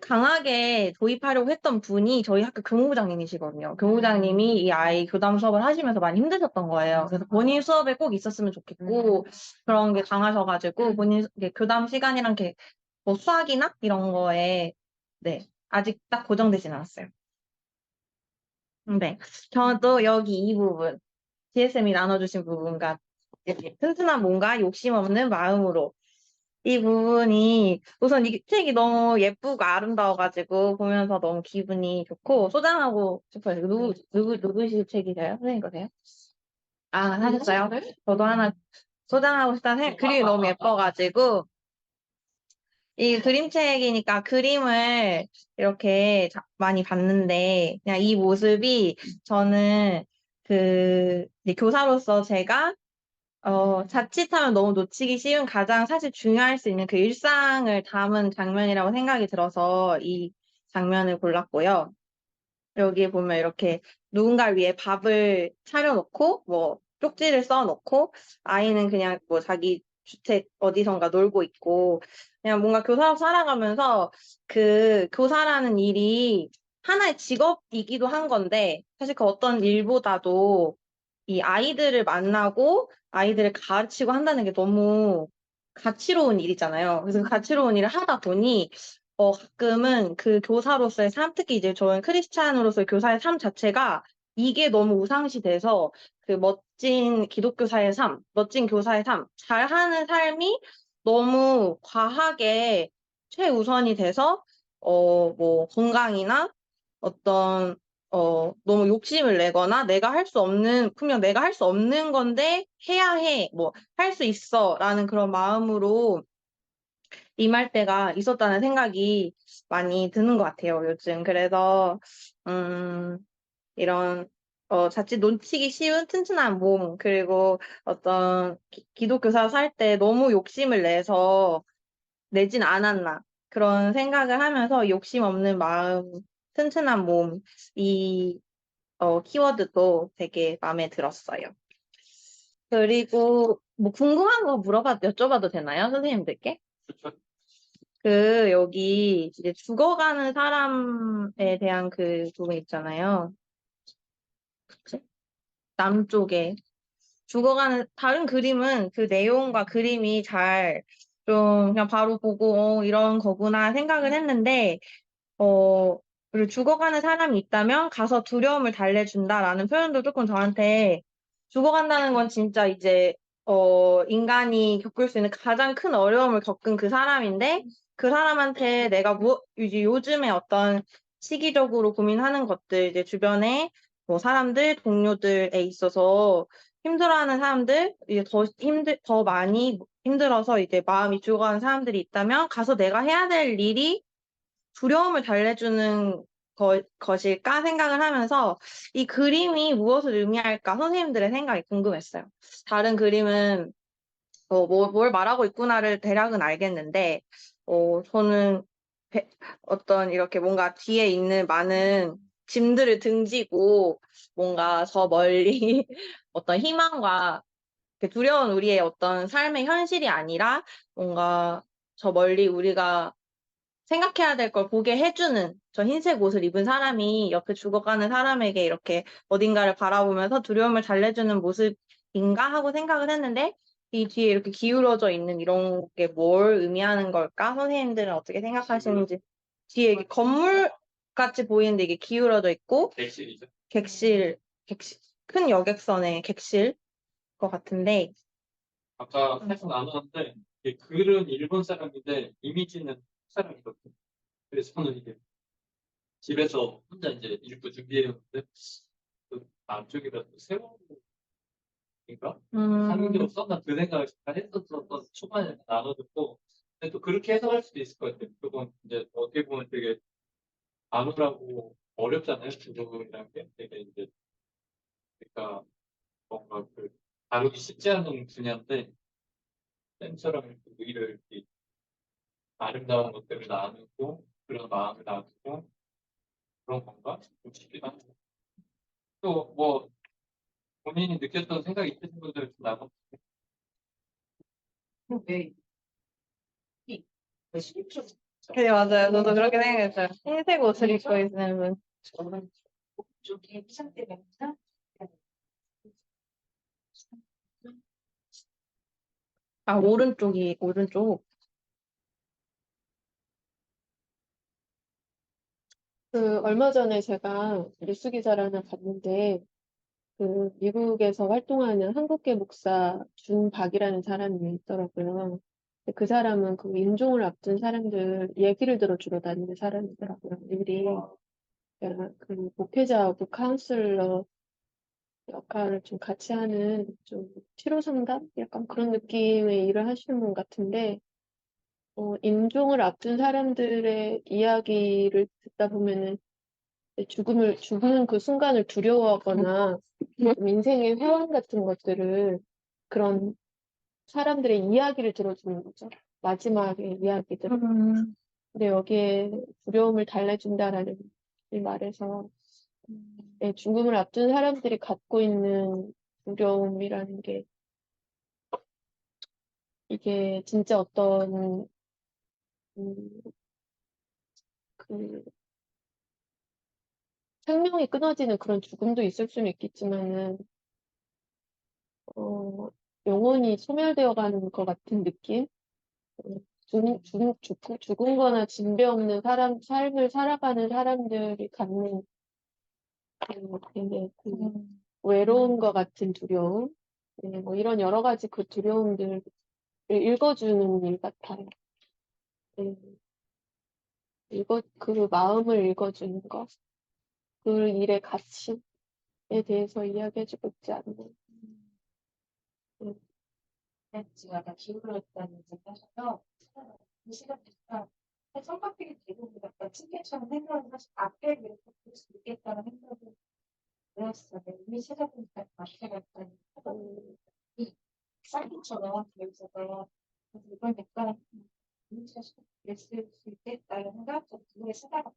강하게 도입하려고 했던 분이 저희 학교 교무부장님이시거든요. 교무부장님이 이 아이 교담 수업을 하시면서 많이 힘드셨던 거예요. 그래서 본인 수업에 꼭 있었으면 좋겠고, 그런 게 강하셔가지고, 본인 이게 교담 시간이랑 이렇게 뭐 수학이나 이런 거에, 네, 아직 딱 고정되진 않았어요. 네. 저도 여기 이 부분, DSM이 나눠주신 부분과 이렇게 튼튼한 몸과 욕심 없는 마음으로 이 부분이 우선 이 책이 너무 예쁘고 아름다워가지고 보면서 너무 기분이 좋고 소장하고 싶어요. 누구시 책이세요? 선생님 거세요? 아, 하셨어요? 저도 하나 소장하고 싶다는 그림이 너무 예뻐가지고 이 그림책이니까 그림을 이렇게 많이 봤는데 그냥 이 모습이 저는 이제 교사로서 제가 자칫하면 너무 놓치기 쉬운 가장 사실 중요할 수 있는 그 일상을 담은 장면이라고 생각이 들어서 이 장면을 골랐고요. 여기에 보면 이렇게 누군가를 위해 밥을 차려놓고, 뭐, 쪽지를 써놓고, 아이는 그냥 뭐 자기 주택 어디선가 놀고 있고, 그냥 뭔가 교사로 살아가면서 그 교사라는 일이 하나의 직업이기도 한 건데, 사실 그 어떤 일보다도 이 아이들을 만나고 아이들을 가르치고 한다는 게 너무 가치로운 일이잖아요. 그래서 그 가치로운 일을 하다 보니 가끔은 그 교사로서의 삶, 특히 이제 저는 크리스찬으로서의 교사의 삶 자체가 이게 너무 우상시 돼서 그 멋진 기독교사의 삶, 멋진 교사의 삶, 잘하는 삶이 너무 과하게 최우선이 돼서 뭐 건강이나 어떤 너무 욕심을 내거나 분명 내가 할 수 없는 건데 해야 해, 뭐 할 수 있어 라는 그런 마음으로 임할 때가 있었다는 생각이 많이 드는 것 같아요, 요즘. 그래서, 이런, 자칫 놓치기 쉬운 튼튼한 몸, 그리고 어떤 기독교사 살 때 너무 욕심을 내진 않았나. 그런 생각을 하면서 욕심 없는 마음, 튼튼한 몸, 키워드도 되게 마음에 들었어요. 그리고 뭐 궁금한 거 여쭤봐도 되나요, 선생님들께? 여기 이제 죽어가는 사람에 대한 그 부분 있잖아요. 그치? 남쪽에. 다른 그림은 그 내용과 그림이 좀 그냥 바로 보고, 이런 거구나 생각을 했는데, 그리고 죽어가는 사람이 있다면 가서 두려움을 달래준다라는 표현도 조금 저한테 죽어간다는 건 진짜 이제 인간이 겪을 수 있는 가장 큰 어려움을 겪은 그 사람인데 그 사람한테 내가 이제 요즘에 어떤 시기적으로 고민하는 것들 이제 주변에 뭐 사람들, 동료들에 있어서 힘들어하는 사람들, 이제 더 많이 힘들어서 이제 마음이 죽어가는 사람들이 있다면 가서 내가 해야 될 일이 두려움을 달래주는 것일까 생각을 하면서 이 그림이 무엇을 의미할까 선생님들의 생각이 궁금했어요. 다른 그림은 뭘 말하고 있구나를 대략은 알겠는데, 저는 어떤 이렇게 뭔가 뒤에 있는 많은 짐들을 등지고 뭔가 저 멀리 어떤 희망과 그 두려운 우리의 어떤 삶의 현실이 아니라 뭔가 저 멀리 우리가 생각해야 될 걸 보게 해주는 저 흰색 옷을 입은 사람이 옆에 죽어가는 사람에게 이렇게 어딘가를 바라보면서 두려움을 달래주는 모습인가 하고 생각을 했는데 이 뒤에 이렇게 기울어져 있는 이런 게 뭘 의미하는 걸까? 선생님들은 어떻게 생각하시는지 뒤에 이게 건물 같이 보이는데 이게 기울어져 있고 객실이죠. 객실, 큰 여객선의 객실 것 같은데 아까 살짝 나눴는데 이게 글은 일본 사람인데 이미지는 한국 사람이거든요. 그래서 저는 이게 집에서 혼자 이제 읽고 준비해왔는데 그 안쪽에다 또 세월호인가 하는 게 없었나 그 생각을 잠깐 했었던 초반에 나눠듣고 근데 또 그렇게 해석할 수도 있을 것 같아요. 그건 이제 어떻게 보면 되게 아무라고 어렵잖아요. 중국이라는 게 되게 이제 그러니까 뭔가 그 다루기 쉽지 않은 분야인데 쌤처럼 이렇게 의의를 이렇게 아름다운 것들을 나누고 그런 마음을 나누고 그런 건가 싶기도 하고 또 뭐 본인이 느꼈던 생각이 있으신 분들 좀 나눠. 네, 맞아요. 저도 그렇게 생각했어요. 흰색 옷을 입고 있는 분. 아, 오른쪽. 얼마 전에 제가 뉴스 기사를 하나 봤는데, 미국에서 활동하는 한국계 목사 준박이라는 사람이 있더라고요. 근데 그 사람은 그 임종을 앞둔 사람들 얘기를 들어주러 다니는 사람이더라고요. 일이. 그러니까 그 목회자하고 카운슬러 역할을 좀 같이 하는 좀 치료 상담? 약간 그런 느낌의 일을 하시는 분 같은데, 임종을 앞둔 사람들의 이야기를 듣다 보면은 죽는 그 순간을 두려워하거나 좀 인생의 회원 같은 것들을 그런 사람들의 이야기를 들어주는 거죠. 마지막의 이야기들을. 근데 여기에 두려움을 달래준다라는 이 말에서 죽음을 앞둔 사람들이 갖고 있는 두려움이라는 게 이게 진짜 어떤 음, 그 생명이 끊어지는 그런 죽음도 있을 수는 있겠지만은 영혼이 소멸되어 가는 것 같은 느낌? 죽은 거나 진배 없는 삶을 살아가는 사람들이 갖는 되게 외로움과 같은 두려움, 네, 뭐 이런 여러 가지 그 두려움들을 읽어주는 일 같아요. 네, 그 마음을 읽어주는 것, 그 일의 가치에 대해서 이야기해주고 있지 않나. 제가 다 기울었다는 얘기 하셔서 이 시간 되니까 성격들이 대부분 약간 층계처럼 생각을 사실 앞에 이렇게 볼 수 있겠다는 생각을 들었어요. 이미 찾아보니까 앞에 약간 이 쌍둥이처럼 되어 있어서 그래서 이건 약간 이미지가 됐을 수 있겠다는 생각 좀 두개 찾아봤어요.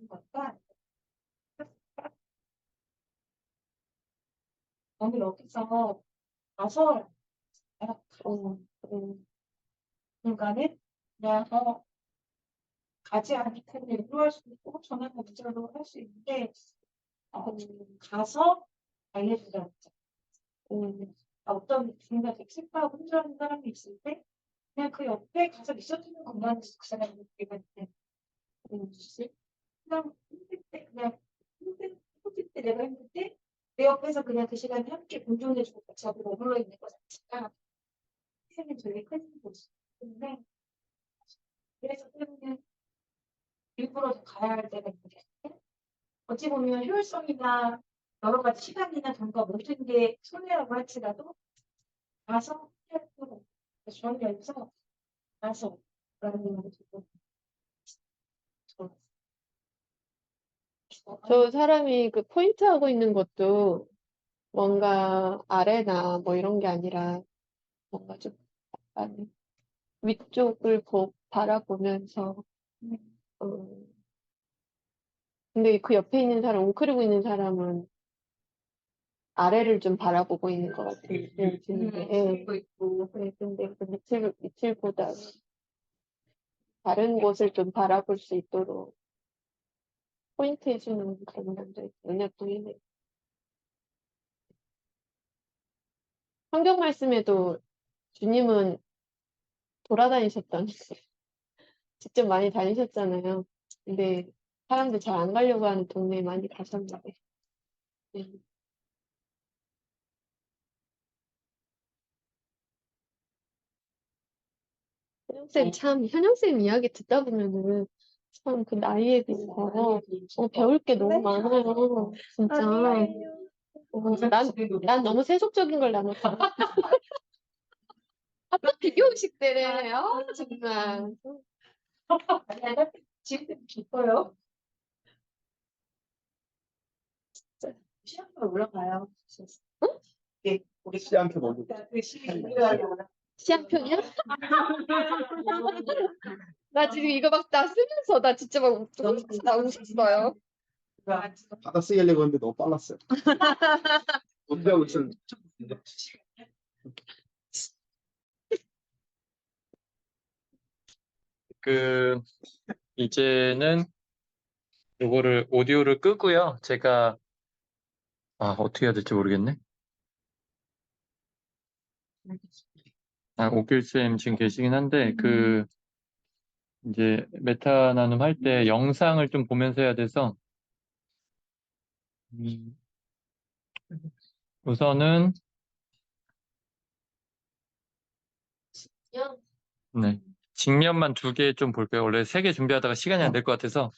것과 오늘 여기서 가서 공간을 그냥 가지 않고 일로 할 수도 있고 전화 문자로 할 수 있는데 가서 알려주자. 어떤 중간 객실과 혼자하는 사람이 있을 때 그냥 그 옆에 가서 있어주는 공간에서 그 사람이 느끼게 돼. 그냥 힘들 때 내가 힘들 때 내 옆에서 그냥 그 시간에 함께 공존해주고 같이 하고 머물러 있는 것 자체가 희생이 되게 큰 곳이기 때문에 그래서 때문에 일부러 더 가야 할 때가 있는데 어찌 보면 효율성이나 여러 가지 시간이나 돈과 모든 게 손해라고 할지라도 가서 해야 할 필요가 없어요. 저는 여기서 가서 라는 생각이 들고 저 사람이 그 포인트 하고 있는 것도 뭔가 아래나 뭐 이런 게 아니라 뭔가 좀 약간 위쪽을 바라보면서 어, 근데 그 옆에 있는 사람, 웅크리고 있는 사람은 아래를 좀 바라보고 있는 것 같은 느낌이 드는데, 예. 네, 근데 그 밑을보다 다른 곳을 좀 바라볼 수 있도록 포인트 해주는 그런 면도 눈에 보이네. 성경 말씀에도 주님은 돌아다니셨던, 직접 많이 다니셨잖아요. 근데 사람들 잘 안 가려고 하는 동네에 많이 가셨는데. 네. 현영쌤 이야기 듣다 보면은 참 그 나이에 비해서 배울 게 너무 많아요. 진짜. 난 너무 세속적인 걸 나눠. 아까 비교식 때래. 정말. 지금 기뻐요. 시험에 올라가요. 네, 우리 시한표 먼저. 그 시험을 시한편이야? 나 지금 이거 막 다 쓰면서 나 진짜 막 웃었어요. 받아쓰기 하려고 했는데 너무 빨랐어요. 뭔데 무슨 그 이제는 요거를 오디오를 끄고요. 제가 어떻게 해야 될지 모르겠네. 오길쌤 지금 계시긴 한데 이제 메타 나눔 할 때 영상을 좀 보면서 해야 돼서 우선은 네. 직면만 2개 좀 볼게요. 원래 3개 준비하다가 시간이 안 될 것 같아서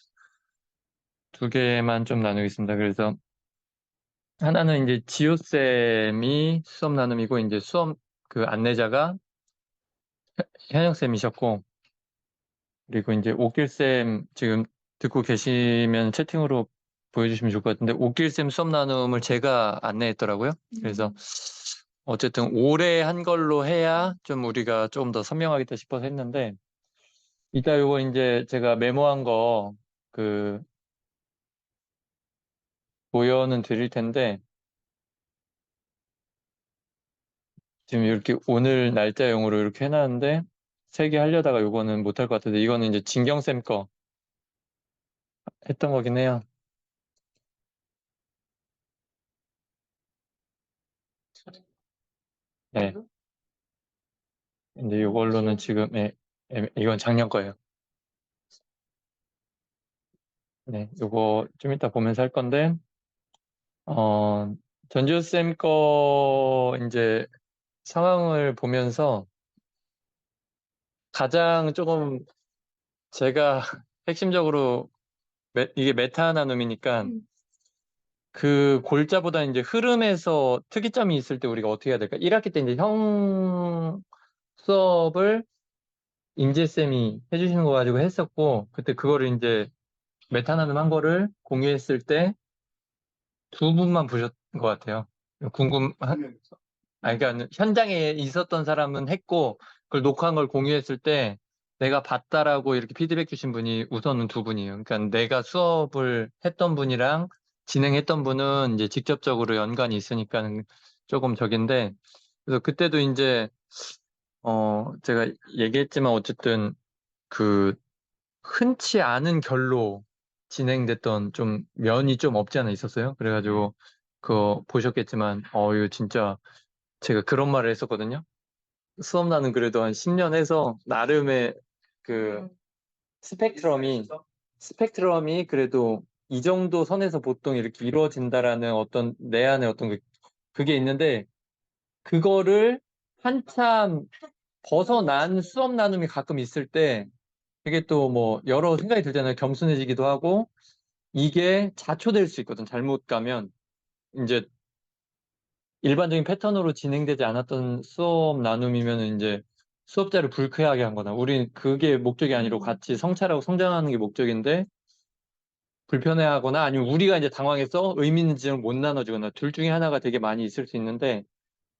2개만 좀 나누겠습니다. 그래서 하나는 이제 지효쌤이 수업 나눔이고 이제 수업 그 안내자가 현영쌤이셨고, 그리고 이제 오길쌤 지금 듣고 계시면 채팅으로 보여주시면 좋을 것 같은데, 오길쌤 수업 나눔을 제가 안내했더라고요. 그래서 어쨌든 오래 한 걸로 해야 좀 우리가 조금 더 선명하겠다 싶어서 했는데, 이따 요거 이제 제가 메모한 거 보여는 드릴 텐데, 지금 이렇게 오늘 날짜용으로 이렇게 해놨는데, 3개 하려다가 요거는 못할 것 같은데, 이거는 이제 진경쌤 거 했던 거긴 해요. 네. 근데 이걸로는 지금, 이건 작년 거예요. 네, 요거 좀 이따 보면서 할 건데, 전지우쌤 거 이제 상황을 보면서 가장 조금 제가 핵심적으로 이게 메타 나눔이니까 그 골자보다 이제 흐름에서 특이점이 있을 때 우리가 어떻게 해야 될까? 1학기 때 이제 형 수업을 임재쌤이 해주시는 거 가지고 했었고, 그때 그거를 이제 메타 나눔 한 거를 공유했을 때 2분만 보셨던 것 같아요. 그러니까 현장에 있었던 사람은 했고, 그걸 녹화한 걸 공유했을 때 내가 봤다라고 이렇게 피드백 주신 분이 우선은 2분이에요. 그러니까 내가 수업을 했던 분이랑 진행했던 분은 이제 직접적으로 연관이 있으니까 조금 적인데, 그래서 그때도 이제, 제가 얘기했지만 어쨌든 흔치 않은 결로 진행됐던 좀 면이 좀 없지 않아 있었어요. 그래가지고 그거 보셨겠지만 이거 진짜 제가 그런 말을 했었거든요. 수업 나는 그래도 한 10년 해서 나름의 그 스펙트럼이 그래도 이 정도 선에서 보통 이렇게 이루어진다라는 어떤 내 안에 어떤 그게 있는데 그거를 한참 벗어난 수업 나눔이 가끔 있을 때 되게 또 뭐 여러 생각이 들잖아요. 겸손해지기도 하고 이게 자초될 수 있거든. 잘못 가면 이제 일반적인 패턴으로 진행되지 않았던 수업 나눔이면 이제 수업자를 불쾌하게 한 거나 우린 그게 목적이 아니고 같이 성찰하고 성장하는 게 목적인데 불편해하거나 아니면 우리가 이제 당황해서 의미 있는 지점을 못 나눠주거나 둘 중에 하나가 되게 많이 있을 수 있는데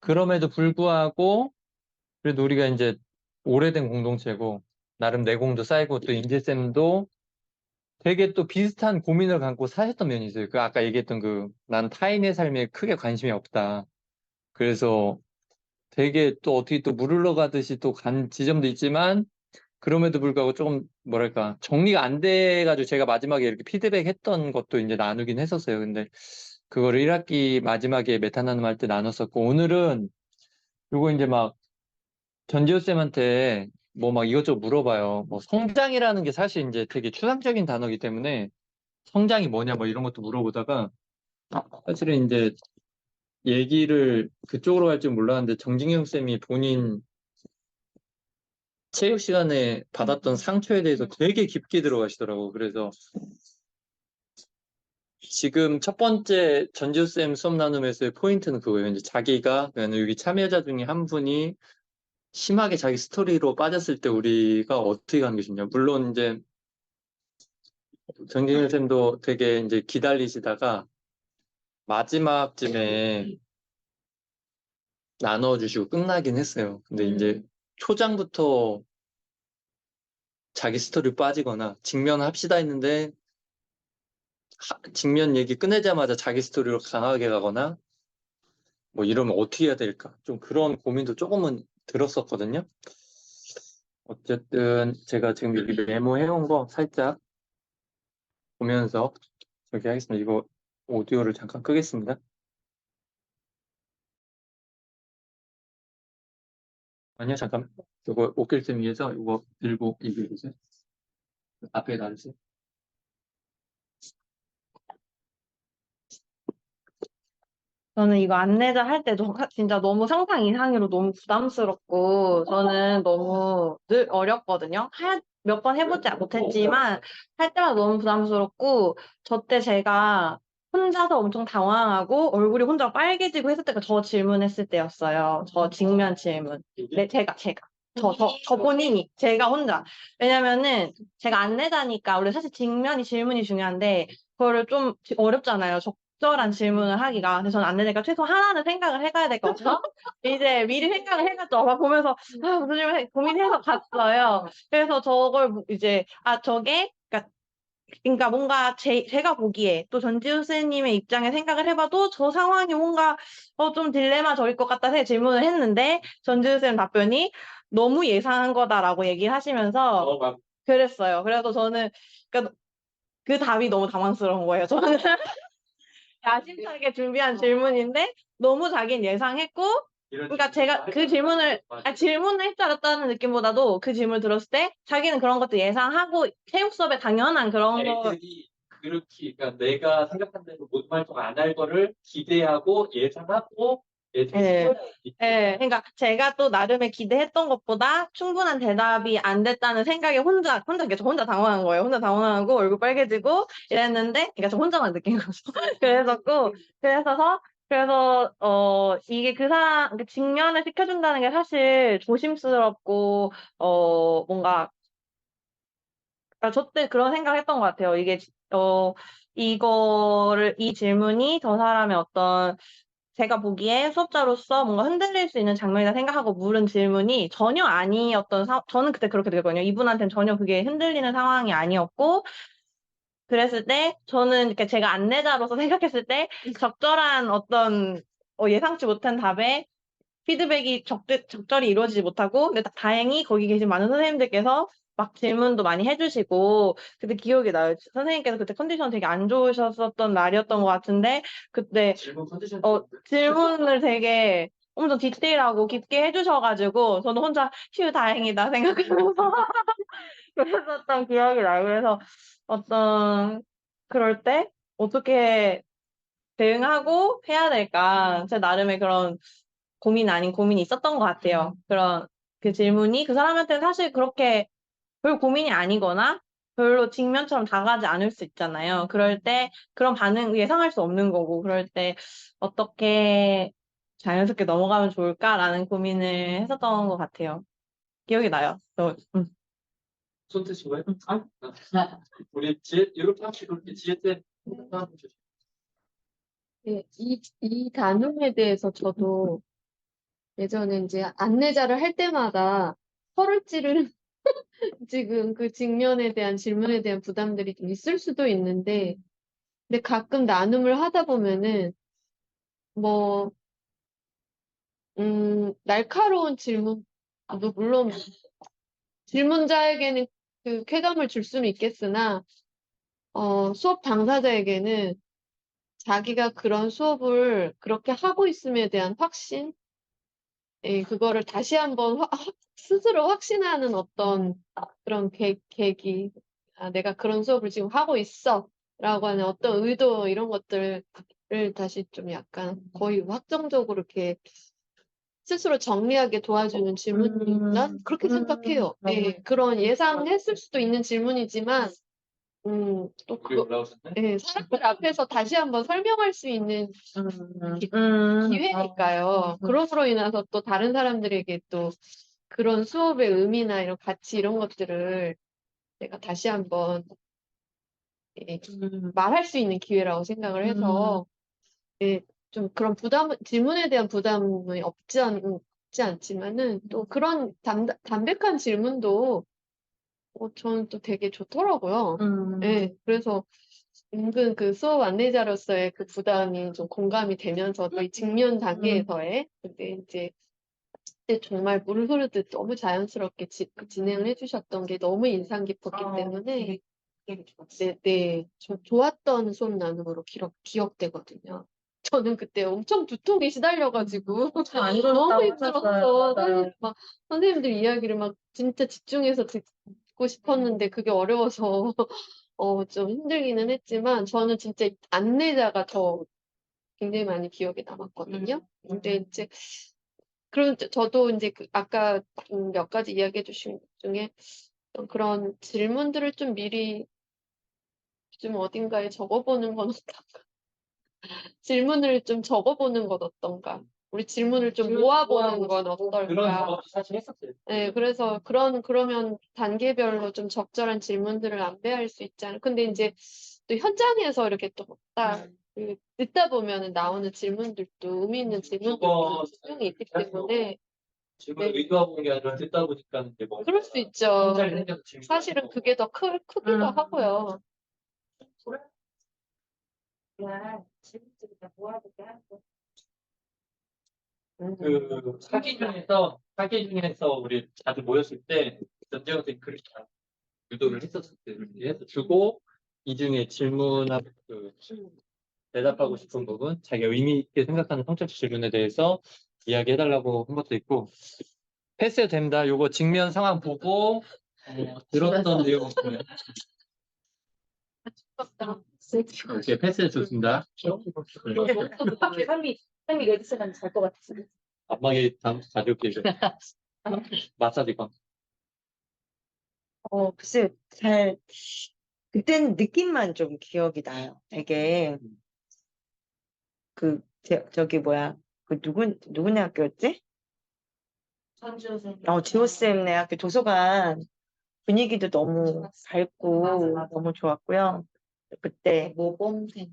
그럼에도 불구하고 그래도 우리가 이제 오래된 공동체고 나름 내공도 쌓이고 또 인재쌤도 되게 또 비슷한 고민을 갖고 사셨던 면이 있어요. 그 아까 얘기했던 그 난 타인의 삶에 크게 관심이 없다. 그래서 되게 또 어떻게 또 물 흘러가듯이 또 간 지점도 있지만 그럼에도 불구하고 조금 뭐랄까 정리가 안 돼가지고 제가 마지막에 이렇게 피드백 했던 것도 이제 나누긴 했었어요. 근데 그거를 1학기 마지막에 메타 나눔 할 때 나눴었고 오늘은 요거 이제 막 전지호 쌤한테 뭐 막 이것저것 물어봐요. 뭐 성장이라는 게 사실 이제 되게 추상적인 단어이기 때문에 성장이 뭐냐 뭐 이런 것도 물어보다가 사실은 이제 얘기를 그쪽으로 갈 줄 몰랐는데 정진경 쌤이 본인 체육 시간에 받았던 상처에 대해서 되게 깊게 들어가시더라고. 그래서 지금 첫 번째 전지우 쌤 수업 나눔에서의 포인트는 그거예요. 이제 자기가 그냥 여기 참여자 중에 한 분이 심하게 자기 스토리로 빠졌을 때 우리가 어떻게 가는 게 좋냐. 물론 이제 정진경 쌤도 되게 이제 기다리시다가 마지막쯤에 나눠주시고 끝나긴 했어요. 근데 이제 초장부터 자기 스토리 빠지거나 직면합시다 했는데 직면 얘기 끝내자마자 자기 스토리로 강하게 가거나 뭐 이러면 어떻게 해야 될까? 좀 그런 고민도 조금은 들었었거든요. 어쨌든 제가 지금 여기 메모해온 거 살짝 보면서 저기 하겠습니다. 이거 오디오를 잠깐 끄겠습니다. 아니요, 잠깐. 이거 오킬쌤 위해서 이거 들고 얘기해주세요. 앞에 놔주세요. 저는 이거 안내자 할 때 진짜 너무 상상 이상으로 너무 부담스럽고 저는 너무 늘 어렵거든요. 몇 번 해보지 못했지만 할 때마다 너무 부담스럽고 저 때 제가 혼자서 엄청 당황하고 얼굴이 혼자 빨개지고 했을 때가 저 질문했을 때였어요. 저 직면 질문. 네, 제가. 저 본인이, 제가 혼자. 왜냐면은 제가 안내자니까 원래 사실 직면이 질문이 중요한데 그거를 좀 어렵잖아요. 적절한 질문을 하기가. 근데 저는 안내자니까 최소 하나는 생각을 해가야 될 것 같아서 이제 미리 생각을 해가지고 막 보면서 무슨 질문 고민해서 갔어요. 그래서 저걸 이제 저게 그러니까 뭔가 제가 보기에 또 전지우 선생님의 입장에 생각을 해봐도 저 상황이 뭔가 좀 딜레마적일 것 같다 해 질문을 했는데 전지우 선생님 답변이 너무 예상한 거다라고 얘기를 하시면서 그랬어요. 그래서 저는 그러니까 그 답이 너무 당황스러운 거예요. 저는 야심차게 준비한 질문인데 너무 자기는 예상했고 그러니까 제가 그 질문을 질문을 할 줄 알았다는 느낌보다도 그 질문을 들었을 때 자기는 그런 것도 예상하고 체육 수업에 당연한 그런 거 애들이 그렇게 그러니까 내가 생각한 대로 모든 활동 안 할 거를 기대하고 예상하고 애들이 네. 네, 그러니까 제가 또 나름의 기대했던 것보다 충분한 대답이 안 됐다는 생각에 저 혼자 당황한 거예요. 혼자 당황하고 얼굴 빨개지고 이랬는데, 그러니까 저 혼자만 느낀 거죠. 그래서 이게 그 사람 직면을 시켜준다는 게 사실 조심스럽고 뭔가 저 때 그런 생각을 했던 것 같아요. 이게 이 질문이 저 사람의 어떤 제가 보기에 수업자로서 뭔가 흔들릴 수 있는 장면이다 생각하고 물은 질문이 전혀 아니었던 저는 그때 그렇게 느꼈거든요. 이분한테는 전혀 그게 흔들리는 상황이 아니었고 그랬을 때 저는 이렇게 제가 안내자로서 생각했을 때 적절한 어떤 예상치 못한 답에 피드백이 적절히 이루어지지 못하고 근데 다행히 거기 계신 많은 선생님들께서 막 질문도 많이 해주시고 그때 기억이 나요. 선생님께서 그때 컨디션 되게 안 좋으셨었던 날이었던 것 같은데 그때 질문을 되게 엄청 디테일하고 깊게 해주셔가지고 저는 혼자 휴 다행이다 생각하면서 그랬었던 기억이 나요. 그래서 어떤 그럴 때 어떻게 대응하고 해야 될까? 제 나름의 그런 고민 아닌 고민이 있었던 것 같아요. 그런 그 질문이 그 사람한테는 사실 그렇게 별 고민이 아니거나 별로 직면처럼 다가가지 않을 수 있잖아요. 그럴 때 그런 반응 예상할 수 없는 거고, 그럴 때 어떻게 자연스럽게 넘어가면 좋을까라는 고민을 했었던 것 같아요. 기억이 나요. 손 드신 거예요? 우리 이렇게 하시고 이렇게 지혜쌤 한번 주세요. 네, 이 나눔에 대해서 저도 예전에 이제 안내자를 할 때마다 혀를 찌르는 지금 그 직면에 대한 질문에 대한 부담들이 좀 있을 수도 있는데, 근데 가끔 나눔을 하다 보면은 뭐, 날카로운 질문도 물론 질문자에게는 그 쾌감을 줄 수는 있겠으나, 수업 당사자에게는 자기가 그런 수업을 그렇게 하고 있음에 대한 확신, 예, 그거를 다시 한번 스스로 확신하는 어떤 그런 계기, 아, 내가 그런 수업을 지금 하고 있어. 라고 하는 어떤 의도, 이런 것들을 다시 좀 약간 거의 확정적으로 이렇게 스스로 정리하게 도와주는 질문이란 그렇게 생각해요. 예, 그런 예상했을 수도 있는 질문이지만, 또 우리 올라오셨네. 예, 사람들 앞에서 다시 한번 설명할 수 있는 기회니까요. 그럼으로 인해서 또 다른 사람들에게 또 그런 수업의 의미나 이런 가치 이런 것들을 내가 다시 한번 예, 말할 수 있는 기회라고 생각을 해서 예, 좀 그런 질문에 대한 부담이 없지 않지만은 또 그런 담백한 질문도 저는 또 되게 좋더라고요. 예, 그래서 은근 그 수업 안내자로서의 그 부담이 좀 공감이 되면서도 이 직면 단계에서의 근데 이제 그때 정말 물 흐르듯 너무 자연스럽게 진행을 해주셨던 게 너무 인상 깊었기 때문에 네, 좋았던 수업 나눔으로 기억되거든요. 저는 그때 엄청 두통에 시달려가지고 너무 힘들었어. 선생님들 이야기를 막 진짜 집중해서 듣고 싶었는데 그게 어려워서 좀 힘들기는 했지만 저는 진짜 안내자가 더 굉장히 많이 기억에 남았거든요. 근데 이제 그럼 저도 이제 아까 몇 가지 이야기해 주신 것 중에 그런 질문들을 좀 미리 좀 어딘가에 적어보는 건 어떨까? 질문을 좀 적어보는 건 어떤가? 우리 질문을 좀 모아보는 건 그런 어떨까? 작업도 사실 했었어요. 네, 그래서 그러면 단계별로 좀 적절한 질문들을 안배할 수 있잖아요. 근데 이제 또 현장에서 이렇게 또 딱 듣다 보면은 나오는 질문들도 의미 있는 질문들도 분명히 있기 때문에 질문을 의도하고 온 게 아니라 듣다 보니까 이제 뭐 그럴 수 있죠. 현장에 생겨서 질문이 사실은 나오고. 그게 더 크기도 하고요. 그냥 질문들을 다 모아보게 하는 거. 그 사기 중에서 우리 자주 모였을 때 전재현 선생님 그렇게 유도를 했었을 때 이렇게 해서 주고 이 중에 질문하고 대답하고 싶은 부분 자기가 의미 있게 생각하는 성적 질문에 대해서 이야기해달라고 한 것도 있고 패스해도 됩니다. 요거 직면 상황 보고 들었던 내용 있으면 이렇게 패스해 줬습니다. 삶이 이거 있으면 잘 것 같았어. 안마기 가볍게 이제 마사지건. 글쎄요, 그때는 느낌만 좀 기억이 나요. 되게, 저기 뭐야, 누구네 학교였지? 지호쌤네 학교 도서관 분위기도 너무 밝고 너무 좋았고요. 그때, 모범생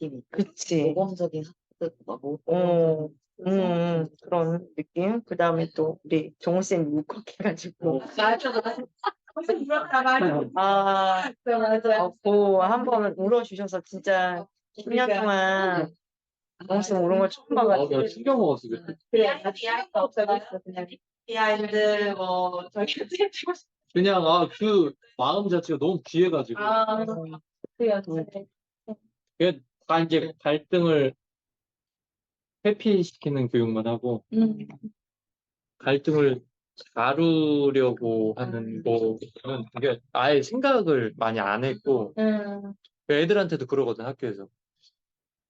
느낌이 그치. 모범적인 학교, 그런 느낌. 그 다음에 또 우리 종호쌤이 울컥해가지고. 선생님 그렇다 말이야. 맞아. 한번 울어주셔서 진짜 10년 동안 종호쌤 우는 걸 처음 봐가지고. 나 충격 먹었어 그때. 그래, 비하인드 없다고 했어. 그냥 비하인드 저기 찍고 싶어. 그냥 그 마음 자체가 너무 귀해가지고 그래요. 그게 다 이제 갈등을 회피시키는 교육만 하고 갈등을 다루려고 하는 거는 그게 아예 생각을 많이 안 했고 애들한테도 그러거든 학교에서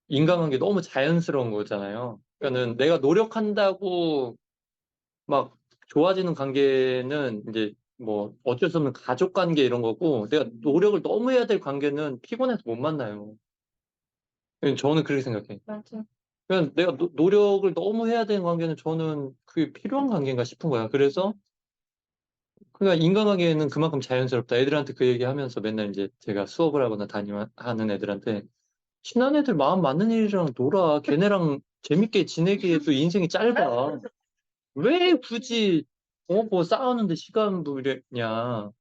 인간관계 너무 자연스러운 거잖아요. 그러니까는 내가 노력한다고 막 좋아지는 관계는 이제 뭐 어쩔 수 없는 가족 관계 이런 거고 내가 노력을 너무 해야 될 관계는 피곤해서 못 만나요. 저는 그렇게 생각해. 맞아. 그냥 내가 노력을 너무 해야 되는 관계는 저는 그게 필요한 관계인가 싶은 거야. 그래서 그러니까 인간관계는 그만큼 자연스럽다. 애들한테 그 얘기하면서 맨날 이제 제가 수업을 하거나 하는 애들한테 친한 애들 마음 맞는 애들이랑 놀아. 걔네랑 재밌게 지내기에도 인생이 짧아. 왜 굳이 뭐 싸우는데 시간 부리냐.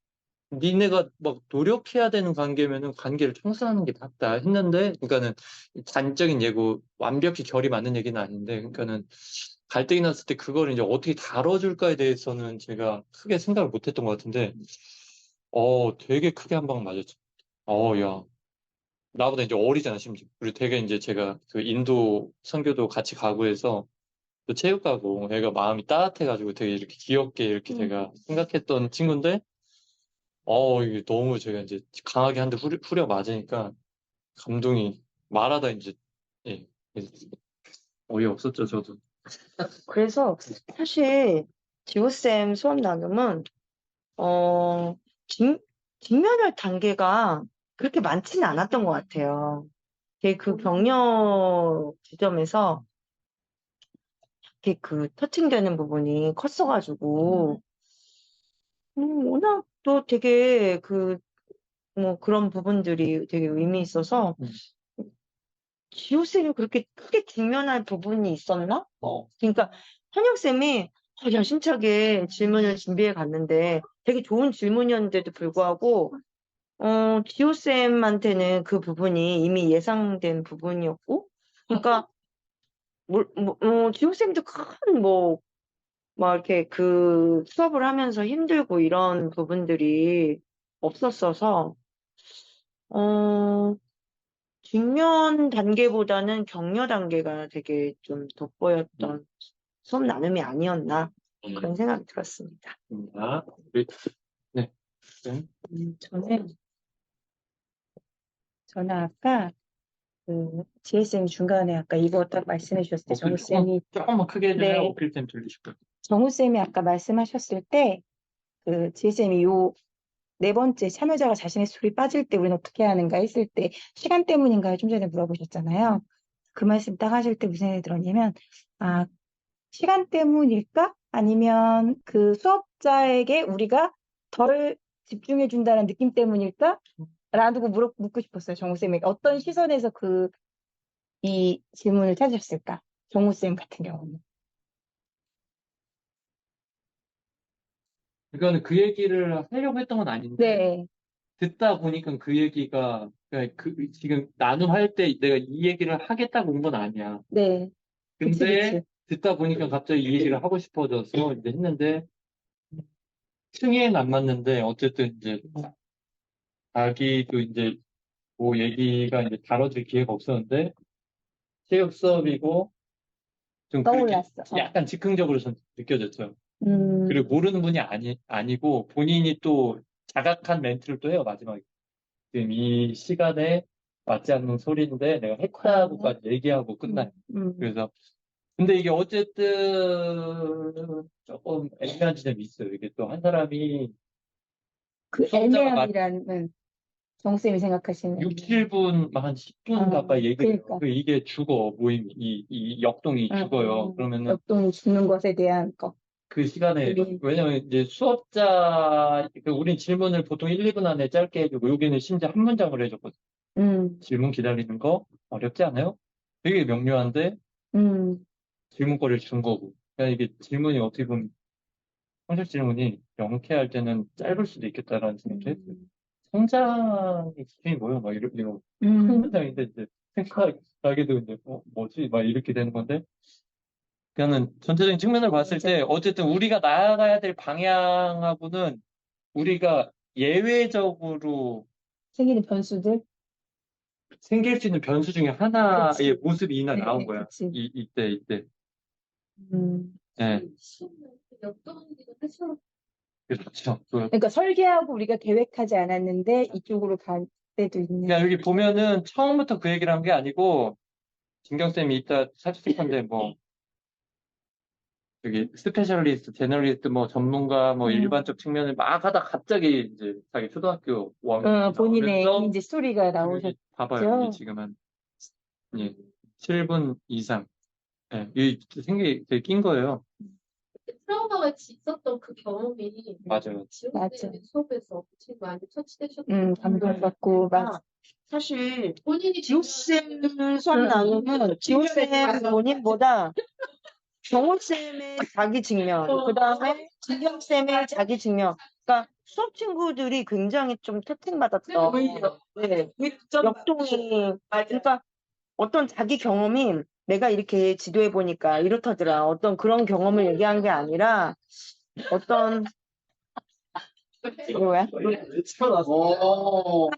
니네가 막 노력해야 되는 관계면은 관계를 청산하는 게 낫다 했는데, 그러니까는 단적인 예고 완벽히 결이 맞는 얘기는 아닌데, 그러니까는 갈등이 났을 때 그걸 이제 어떻게 다뤄줄까에 대해서는 제가 크게 생각을 못 했던 것 같은데, 되게 크게 한 방 맞았죠. 야. 나보다 이제 어리잖아, 심지어. 그리고 되게 이제 제가 그 인도 선교도 같이 가고 해서 또 체육 가고 애가 마음이 따뜻해가지고 되게 이렇게 귀엽게 이렇게 제가 생각했던 친구인데, 이게 너무 제가 이제 강하게 한 대 후려 맞으니까 감동이 말하다 이제, 예, 어이없었죠, 저도. 그래서 사실 지호쌤 수업 나눔은 어, 직, 직면할 단계가 그렇게 많지는 않았던 것 같아요. 되게 그 격려 지점에서 이렇게 그 터칭되는 부분이 컸어가지고 워낙 또 되게 뭐 그런 부분들이 되게 의미 있어서 지호쌤이 그렇게 크게 직면할 부분이 있었나? 그러니까 현영쌤이 야심차게 질문을 준비해 갔는데 되게 좋은 질문이었는데도 불구하고 지호쌤한테는 그 부분이 이미 예상된 부분이었고 그러니까 지호쌤도 막 이렇게 그 수업을 하면서 힘들고 이런 부분들이 없었어서 어, 직면 단계보다는 격려 단계가 되게 좀 돋보였던 수업 나눔이 아니었나 그런 생각이 들었습니다. 네. 저는 아까 그 지혜쌤이 중간에 아까 이거 딱 말씀해 주셨을 때 정우쌤이 조금만 크게 해주세요. 네. 어필 땐 들리시고. 정우쌤이 아까 말씀하셨을 때 그 지혜쌤이 요 네 번째 참여자가 자신의 소리 빠질 때 우리는 어떻게 하는가 했을 때 시간 때문인가요? 좀 전에 물어보셨잖아요. 그 말씀 딱 하실 때 무슨 생각이 들었냐면 시간 때문일까? 아니면 그 수업자에게 우리가 덜 집중해 준다는 느낌 때문일까? 라고 묻고 싶었어요. 정우쌤에게 어떤 시선에서 이 질문을 찾으셨을까? 정우쌤 같은 경우는. 그러니까 그 얘기를 하려고 했던 건 아닌데, 네. 듣다 보니까 그 얘기가, 그러니까 지금 나눔할 때 내가 이 얘기를 하겠다고 온 건 아니야. 네. 근데 그치. 듣다 보니까 갑자기 이 얘기를 하고 싶어져서 이제 했는데, 승인 안 맞는데, 어쨌든 이제, 자기도 이제, 뭐 얘기가 이제 다뤄질 기회가 없었는데, 체육 수업이고, 좀 그렇게 떠올랐어. 약간 즉흥적으로 전 느껴졌죠. 음. 그리고 모르는 분이 아니고, 본인이 또 자각한 멘트를 또 해요, 마지막에. 지금 이 시간에 맞지 않는 소리인데, 내가 했다고까지 얘기하고 끝나요. 그래서, 근데 이게 어쨌든 조금 애매한 지점이 있어요. 이게 또 한 사람이 그 수업자가 애매함이라는 정쌤이 생각하시는 6, 7분, 한 10분 가까이 얘기해요. 그러니까. 이게 죽어, 모임이. 이 역동이 죽어요. 그러면은 역동이 죽는 것에 대한 거. 그 시간에, 왜냐면 이제 수업자, 우린 질문을 보통 1, 2분 안에 짧게 해주고, 여기는 심지어 한 문장을 해줬거든. 질문 기다리는 거 어렵지 않아요? 되게 명료한데, 질문거리를 준 거고. 그러니까 이게 질문이 어떻게 보면, 성적 질문이 명쾌할 때는 짧을 수도 있겠다라는 생각도 했어요. 성장의 기준이 뭐예요? 막 이런 큰 문장인데, 이제 생각하게도 이제, 뭐지? 막 이렇게 되는 건데, 그러니까는 전체적인 측면을 봤을 때, 어쨌든 우리가 나아가야 될 방향하고는 우리가 예외적으로 생기는 변수들. 생길 수 있는 변수 중에 하나의 모습이 이날 네, 나온 거야. 그치. 이때. 음. 네. 역동기도 해서 그렇죠. 그러니까 설계하고 우리가 계획하지 않았는데 이쪽으로 갈 때도 있는. 그러니까 여기 보면은 처음부터 그 얘기를 한 게 아니고 진경쌤이 이따 살짝 건데 뭐 여기 스페셜리스트, 제너리스트, 뭐 전문가, 뭐 일반적 측면을 막 하다 갑자기 이제 자기 초등학교 5학년 본인의 나오면서 이제 스토리가 여기 나오셨죠. 봐봐요. 여기 지금 한 7분 이상. 예, 이 생각이 되게 낀 거예요. 트라우마가 있었던 그 경험이 맞아요. 맞아. 지원쌤 수업에서 되게 많이 터치되셨던 감동받고 막 사실 본인이 지호쌤 수업 나누면 지호쌤 본인보다 정호쌤의 자기 증명, 그 다음에 진경쌤의 자기 증명. 그러니까 수업 친구들이 굉장히 좀 태팅받았던 네, 역동이 그러니까 어떤 자기 경험이 내가 이렇게 지도해 보니까 이렇다더라. 어떤 그런 경험을 얘기한 게 아니라 어떤 뭐야? 오.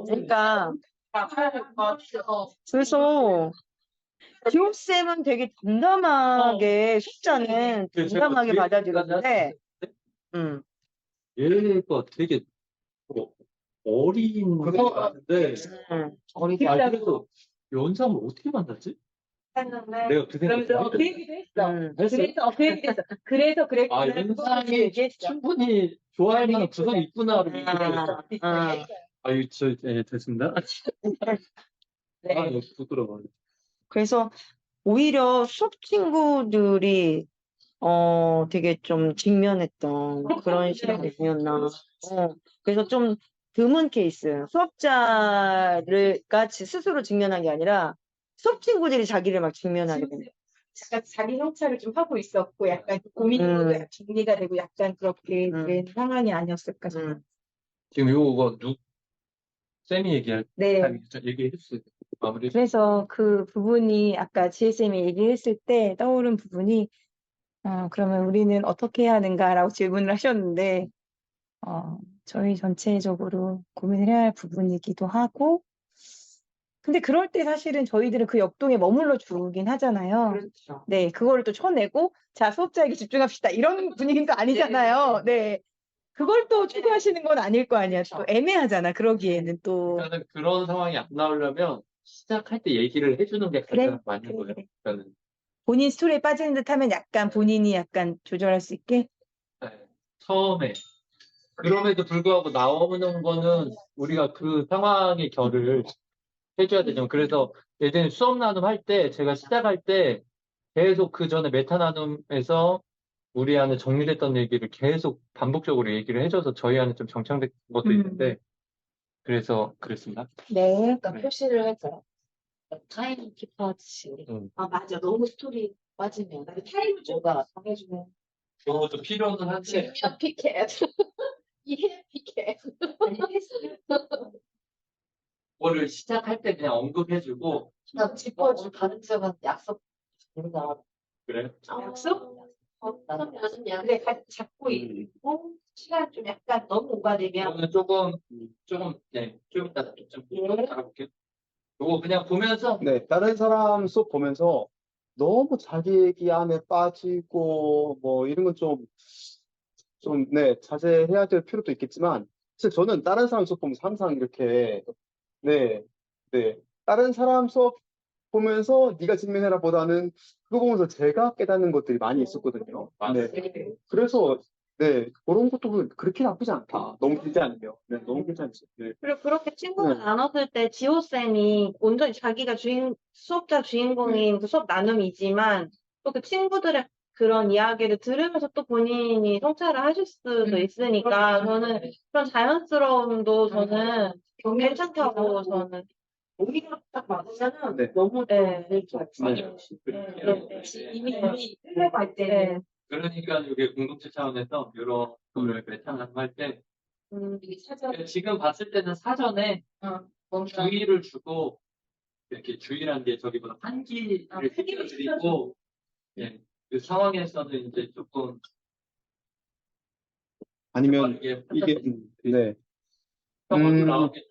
그러니까 그래서 지호쌤은 되게 담담하게 숙자는 담담하게 받아들였는데 얘가 되게 어린 것 같은데 그래서 연상을 어떻게 만났지? 내가 그 생각 그 얘기도 했어. 했어요? 그 얘기도 했어. 그래서 그랬구나. 아, 연상이 충분히 좋아할 만한 구성이 있구나를 느꼈어요. 아유, 됐습니다. 네. 아, 부끄러워. 그래서 오히려 수업 친구들이 되게 좀 직면했던 그런 시간이었나. 그래서 좀 드문 케이스. 수업자를 같이 스스로 직면한 게 아니라 수업 친구들이 자기를 막 직면하게 된. 약간 자기 성찰을 좀 하고 있었고 약간 고민도 약간 정리가 되고 약간 그렇게 된 상황이 아니었을까 싶어요. 지금 요거 쌤이 얘기할 네. 얘기해줬어요. 마무리. 그래서 그 부분이 아까 지혜쌤이 얘기했을 때 떠오른 부분이 그러면 우리는 어떻게 해야 하는가라고 질문을 하셨는데 저희 전체적으로 고민을 해야 할 부분이기도 하고 근데 그럴 때 사실은 저희들은 그 역동에 머물러 주긴 하잖아요. 그렇죠. 네, 그거를 또 쳐내고 자 수업자에게 집중합시다 이런 분위기는 또 아니잖아요. 네, 그걸 또 추구하시는 건 아닐 거 아니야. 또 애매하잖아. 그러기에는 또 일단은 그런 상황이 안 나오려면 시작할 때 얘기를 해주는 게 가장 맞는 거예요. 그러니까는 본인 스토리에 빠지는 듯하면 약간 본인이 약간 조절할 수 있게. 처음에 그럼에도 불구하고 나오는 거는 우리가 그 상황의 결을 해줘야 되죠. 그래서 예전에 수업 나눔 할 때 제가 시작할 때 계속 그 전에 메타 나눔에서 우리 안에 정리됐던 얘기를 계속 반복적으로 얘기를 해줘서 저희 안에 좀 정착된 것도 있는데 그래서 그랬습니다. 네. 그러니까 네. 표시를 해서 타임 키퍼 하듯이 아 맞아. 너무 스토리 빠지면 타임을 좀 뭐가 정해주는 그것도 필요는 한데 직면 피켓 이해 피켓 그거를 시작할 때 그냥 언급해주고 나 짚어줄 다른 지역은 약속 모르나 그래. 약속? 나는 나는 그래 같이 잡고 있고 시간 좀 약간 너무 오가되면 저는 조금 좀 이따 좀 알아볼게요. 요거 그냥 보면서 네, 다른 사람 수업 보면서 너무 자기 얘기 안에 빠지고 뭐 이런 건 네, 자제해야 될 필요도 있겠지만 사실 저는 다른 사람 수업 보면서 항상 이렇게 네, 다른 사람 수업 보면서 네가 증명해라 보다는 그거 보면서 제가 깨닫는 것들이 많이 있었거든요. 네, 그래서 네, 그런 것도 그렇게 나쁘지 않다. 너무 길지 않으면. 네, 너무 길지 않죠. 네. 그리고 그렇게 친구가 네. 나눴을 때 지호쌤이 온전히 자기가 수업자 주인공인 그 수업 나눔이지만 또 그 친구들의 그런 이야기를 들으면서 또 본인이 성찰을 하실 수도 있으니까 저는 그런 자연스러움도 저는 괜찮다고 저는 오히려 딱 맞으면은 네. 너무 맞아요. 이미 흘러갈 때 그러니까 이게 공동체 차원에서 이런 거를 메타나눔 때 지금 봤을 때는 사전에 주의를 주고 이렇게 주의란 게 저기보다 한기를 드리고 그 상황에서는 이제 조금 아니면 이게 이게 네, 나오게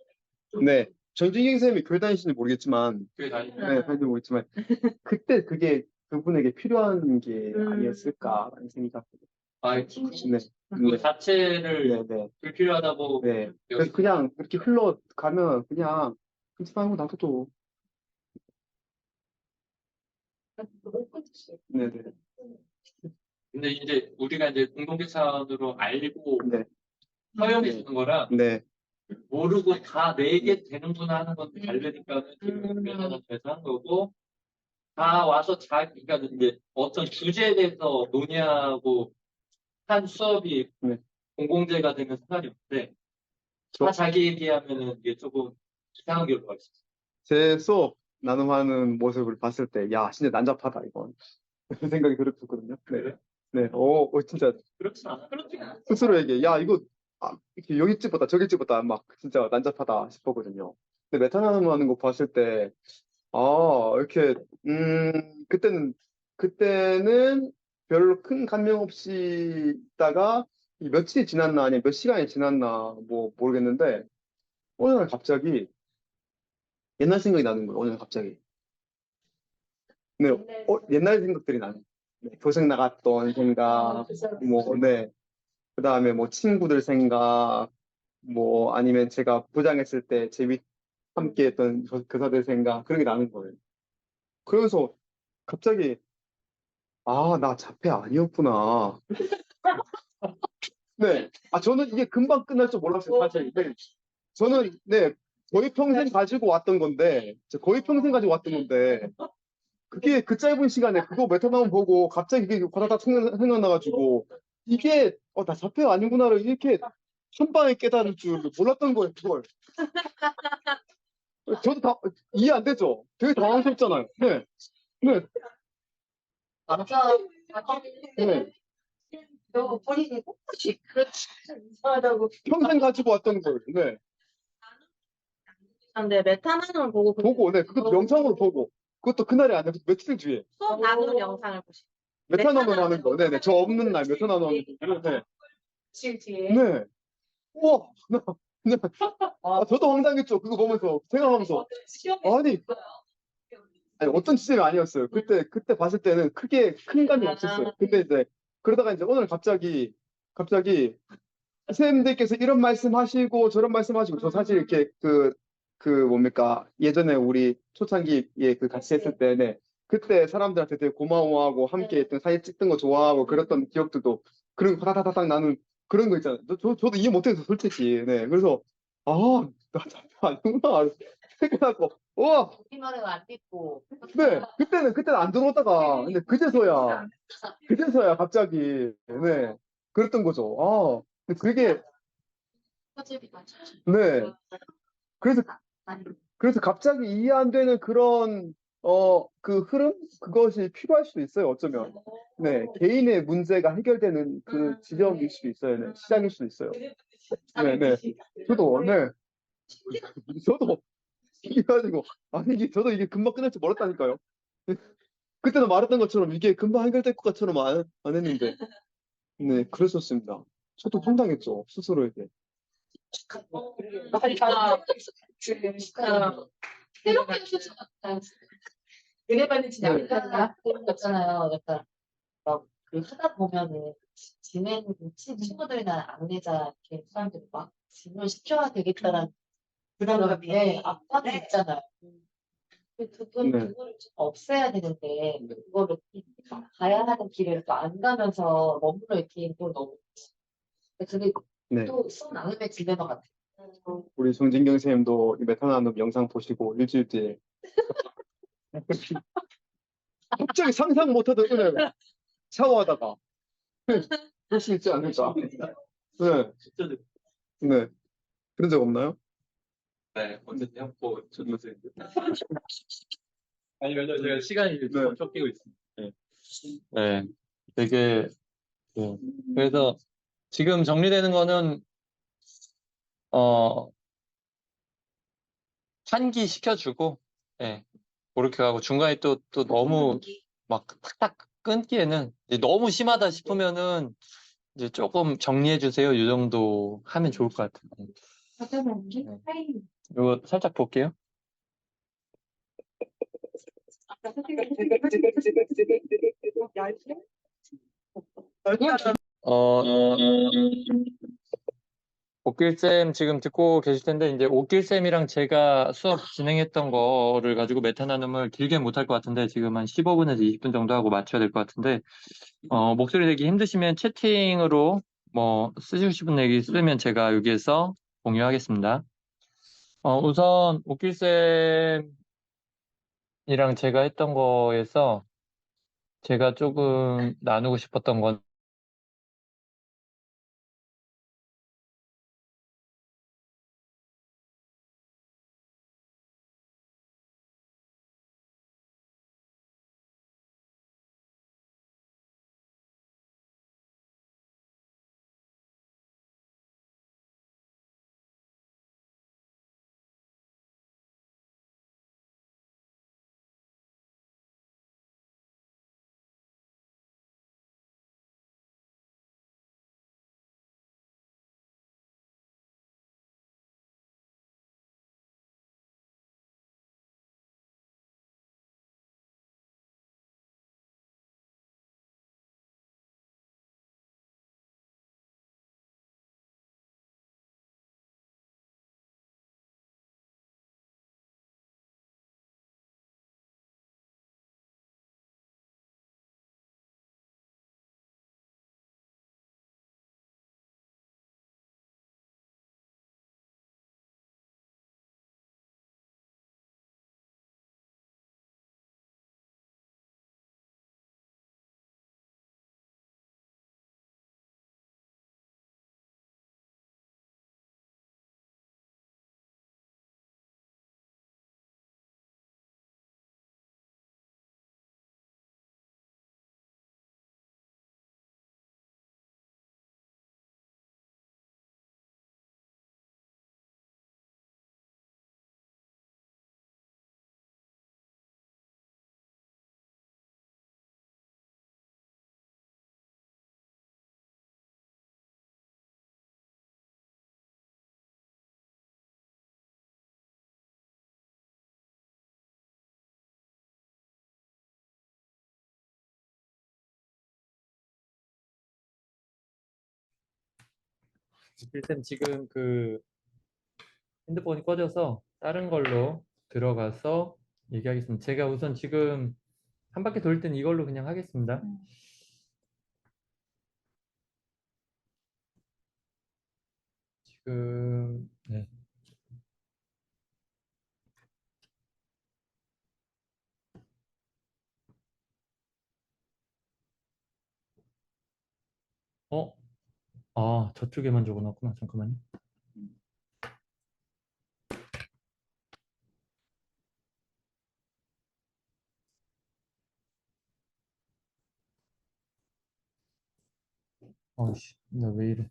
네. 전진경 선생님이 교회 다니시는지 모르겠지만, 교회 다니고 네, 다니는지 모르겠지만, 그때 그게 그분에게 필요한 게 아니었을까라는 생각이 듭니다. 아, 네, 그 네, 자체를 네. 불필요하다고 네. 그래서 그냥 이렇게 흘러가면 그냥 그렇지만 하고 놔둬도. 네네. 근데 이제 우리가 이제 공동체산으로 알고 네. 허용해 주는 거랑 네. 모르고 다 내게 되는구나 하는 건 다르니까는 지금 교회는 대한 거고 다 와서 그러니까 이제 어떤 주제에 대해서 논의하고 한 수업이 네. 공공재가 되면 상관이 없는데 다 자기 얘기하면은 이게 조금 이상한 결과가 있어요. 제 수업 나눔하는 모습을 봤을 때, 야, 진짜 난잡하다, 이건. 그런 생각이 들었거든요. 네. 네. 진짜 그렇진 않아. 그렇지 않아. 스스로에게, 야, 이거, 이렇게 여기 집었다, 저기 집었다, 막, 진짜 난잡하다 싶었거든요. 근데 메타 나눔하는 거 봤을 때, 이렇게, 그때는 별로 큰 감명 없이 있다가, 이 며칠이 지났나, 아니면 몇 시간이 지났나, 뭐, 모르겠는데, 어느 날 갑자기, 옛날 생각이 나는 거예요, 어느 날 갑자기. 네, 옛날 생각들이 나는. 네, 교생 나갔던 생각, 뭐, 네. 그 다음에 뭐, 친구들 생각, 뭐, 아니면 제가 부장했을 때 함께 했던 교사들 생각, 그런 게 나는 거예요. 그래서 갑자기, 나 자폐 아니었구나. 네. 저는 이게 금방 끝날 줄 몰랐어요, 사실. 네. 저는, 네, 거의 평생 가지고 왔던 건데, 그게 그 짧은 시간에 그거 메타나움 보고 갑자기 이게 바다닥 생각나가지고, 이게, 나 자폐 아니구나를 이렇게 한 방에 깨달을 줄 몰랐던 거예요, 그걸. 저도 이해 안 되죠? 되게 당황스럽잖아요. 네. 네. 남자 네. 너 본인이 혹시 그렇지 이상하다고 평생 가지고 왔던 거예요. 네. 근데 메타나눔을 보고 보고, 네. 그것도 영상으로 보고. 그것도 그날이 아니라 며칠 뒤에. 수업 나누는 영상을 보시고 메타나눔 하는 거. 네네. 저 없는 날 메타나눔 하는 거. 네. 뒤에 네. 우와. 네. 저도 황당했죠. 그거 보면서, 생각하면서. 아니, 어떤 지점이 아니었어요. 그때 봤을 때는 크게 큰 감이 없었어요. 근데 이제, 그러다가 이제 오늘 갑자기, 선생님들께서 이런 말씀 하시고 저런 말씀 하시고, 저 사실 이렇게 뭡니까. 예전에 우리 초창기에 같이 했을 때, 네. 그때 사람들한테 되게 고마워하고 함께 했던 사진 찍던 거 좋아하고 그랬던 기억들도 그런 거 다다다닥 나는 그런 거 있잖아요. 저도 이해 못해서 솔직히. 네. 그래서, 나 자폐 아니구나. 생각하고, 우와! 우리말은 안 믿고 네, 그때는 안 들어오다가, 근데 그제서야 갑자기, 네, 그랬던 거죠. 근데 그게, 허집이 맞죠. 네, 그래서 갑자기 이해 안 되는 그런, 그 흐름? 그것이 필요할 수도 있어요, 어쩌면. 네, 개인의 문제가 해결되는 그 지점일 수도 있어요, 네, 시작일 수도 있어요. 네. 저도, 이래가지고, 저도 이게 금방 끝날 줄 몰랐다니까요. 그때는 말했던 것처럼 이게 금방 해결될 것 것처럼 안 했는데. 네, 그랬었습니다. 저도 황당했죠, 스스로에게. 새롭게 수준이었다. 은혜받는 진짜 네. 그런 거 있잖아요. 약간 막그 하다 보면은 친구들이나 안내자 이렇게 사람들이 막 질문 시켜야 되겠다라는 부담감에 압박이 있잖아요. 그거를 좀 없애야 되는데 그거를 가야 하는 길을 또 안 가면서 머물러 있기엔 또 너무 그게 네. 또 수업 나눔의 딜레마 같아요. 우리 정진경 선생님도 이 메타나눔 영상 보시고 일주일 뒤에 갑자기 상상 못하던 은혜를 샤워하다가 할 수 있지 않을까. 네, 진짜 네. 그런 적 없나요? 네, 언제요? 저도 아니, 왜냐면 제가 시간이 좀 쫓기고 있습니다. 네. 네, 되게, 네. 그래서 지금 정리되는 거는, 환기 시켜주고, 예, 그렇게 하고, 중간에 또 너무 막 탁탁 끊기에는, 이제 너무 심하다 싶으면은, 이제 조금 정리해주세요. 이 정도 하면 좋을 것 같아요. 잠깐만요. 네. 타임 이거 살짝 볼게요. 어, 옥길쌤 지금 듣고 계실 텐데, 이제 옥길쌤이랑 제가 수업 진행했던 거를 가지고 메타 나눔을 길게 못할 것 같은데, 지금 한 15분에서 20분 정도 하고 맞춰야 될 것 같은데, 목소리 내기 힘드시면 채팅으로 뭐 쓰시고 싶은 얘기 쓰면 제가 여기에서 공유하겠습니다. 우선 옥길쌤이랑 제가 했던 거에서 제가 조금 나누고 싶었던 건 옥길쌤 지금 그 핸드폰이 꺼져서 다른 걸로 들어가서 얘기하겠습니다. 제가 우선 지금 한 바퀴 돌 땐 이걸로 그냥 하겠습니다. 지금 네. 저쪽에만 적어놨구나. 잠깐만요. 어이씨, 나 왜 이래?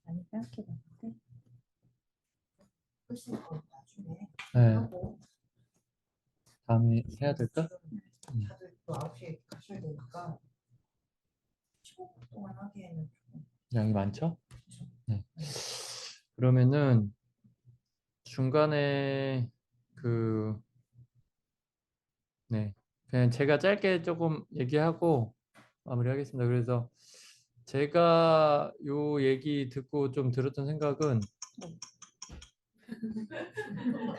많이 생각해봤는데. 네. 다음에 해야 될까? 다들 또 9시에 가셔야 되니까 15분 동안 하기에는 양이 많죠? 네. 그러면은 중간에 네. 그냥 제가 짧게 조금 얘기하고 마무리하겠습니다. 그래서 제가 요 얘기 듣고 좀 들었던 생각은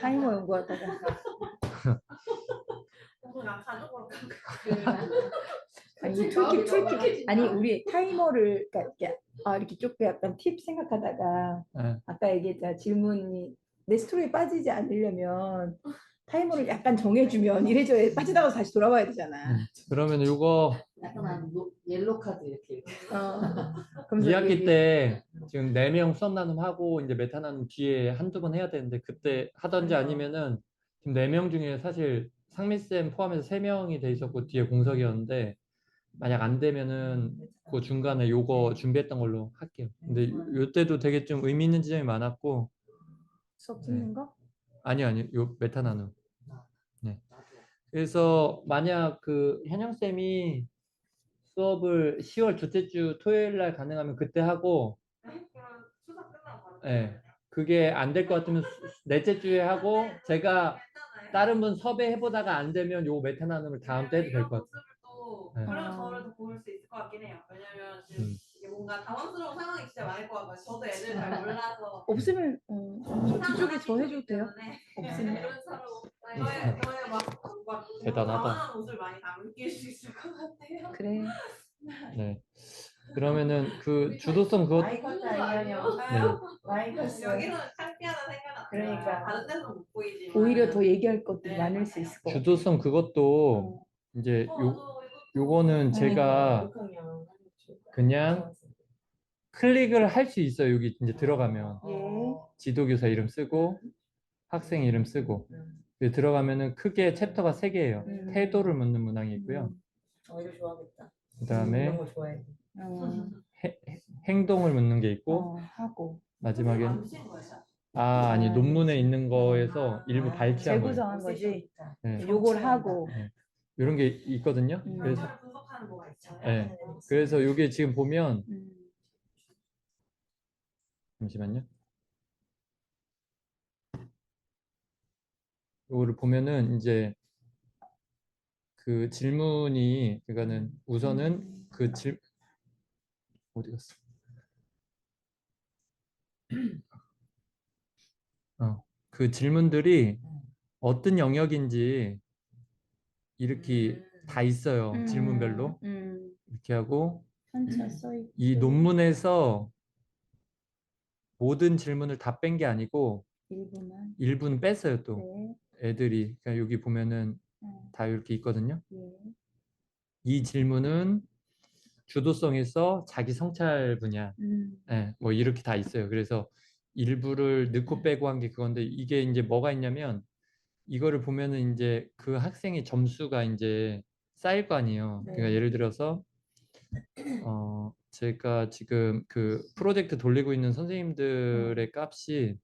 타이머 연구하다가 아니 툴팁 아니 우리 타이머를 그러니까 이렇게 조금 약간 팁 생각하다가 네. 아까 얘기했잖아 질문이 내 스토리에 빠지지 않으려면 타이머를 약간 정해주면 이래저래 빠지다가 다시 돌아와야 되잖아. 그러면 요거 약간 옐로 카드 이렇게. 그러면서 2학기 얘기- 때 지금 4명 수업 나눔하고 이제 메타 나눔 뒤에 한두 번 해야 되는데 그때 하던지 아니면은 지금 4명 중에 사실 상미쌤 포함해서 3명이 돼 있었고 뒤에 공석이었는데 만약 안 되면은 그 중간에 요거 준비했던 걸로 할게요. 근데 요때도 되게 좀 의미 있는 지점이 많았고 수업 듣는 거? 아니요 요 메타 나눔. 네. 그래서 만약 그 현영쌤이 수업을 10월 둘째 주 토요일 날 가능하면 그때 하고, 수사 끝나고 바로. 예, 그게 안 될 것 같으면 넷째 주에 하고, 제가 다른 분 섭외해보다가 안 되면 요 메타나눔을 다음 때 해도 될 것 같아요. 또 네. 그런 저를 더 보일 수 있을 것 같긴 해요. 왜냐면 지금 이게 뭔가 당황스러운 상황이 진짜 많을 것 같아요. 저도 애들 잘 몰라서. 없으면 뒤쪽에 저 해줘도 돼요? 없으면. 그런 서로 저의 막 대단하다. 당황한 모습을 많이 담길 수 있을 것 같아요. 그래. 네. 그러면은 그 주도성 그것, 많이 컸다 이현영. 네. 많이 컸어. 여기서는 창피하다 생각났어요. 그러니까. 다른 데서 못 보이지만. 오히려 더 얘기할 것들이 네, 많을 수 있을 것 같아. 주도성 그것도 이제 요거는 제가 그냥 클릭을 할 수 있어요. 여기 이제 들어가면 지도교사 이름 쓰고 학생 이름 쓰고 여기 들어가면은 크게 챕터가 3개예요. 태도를 묻는 문항이 있고요. 이거 좋아하겠다. 그다음에 이런 거 좋아해. 행동을 묻는 게 있고 하고 마지막엔 아니 논문에 있는 거에서 일부 발췌한 거예요. 재구성한 거지. 네. 요걸 하고. 이런 게 있거든요. 그래서 분석하는 거가 있어요. 네. 그래서 이게 지금 보면 잠시만요. 이거를 보면은 이제 그 질문이 그러니까는 우선은 그 어디 갔어? 그 질문들이 어떤 영역인지 이렇게 다 있어요. 질문별로 이렇게 하고 한자 써있고. 이 논문에서 모든 질문을 다 뺀 게 아니고 일부만. 일부는 뺐어요. 또 네. 애들이 그러니까 여기 보면은 다 이렇게 있거든요. 예. 이 질문은 주도성에서 자기 성찰 분야, 네, 뭐 이렇게 다 있어요. 그래서 일부를 넣고 빼고 한 게 그건데 이게 이제 뭐가 있냐면 이거를 보면은 이제 그 학생의 점수가 이제 쌓일 거 아니에요. 그러니까 예를 들어서 제가 지금 그 프로젝트 돌리고 있는 선생님들의 값이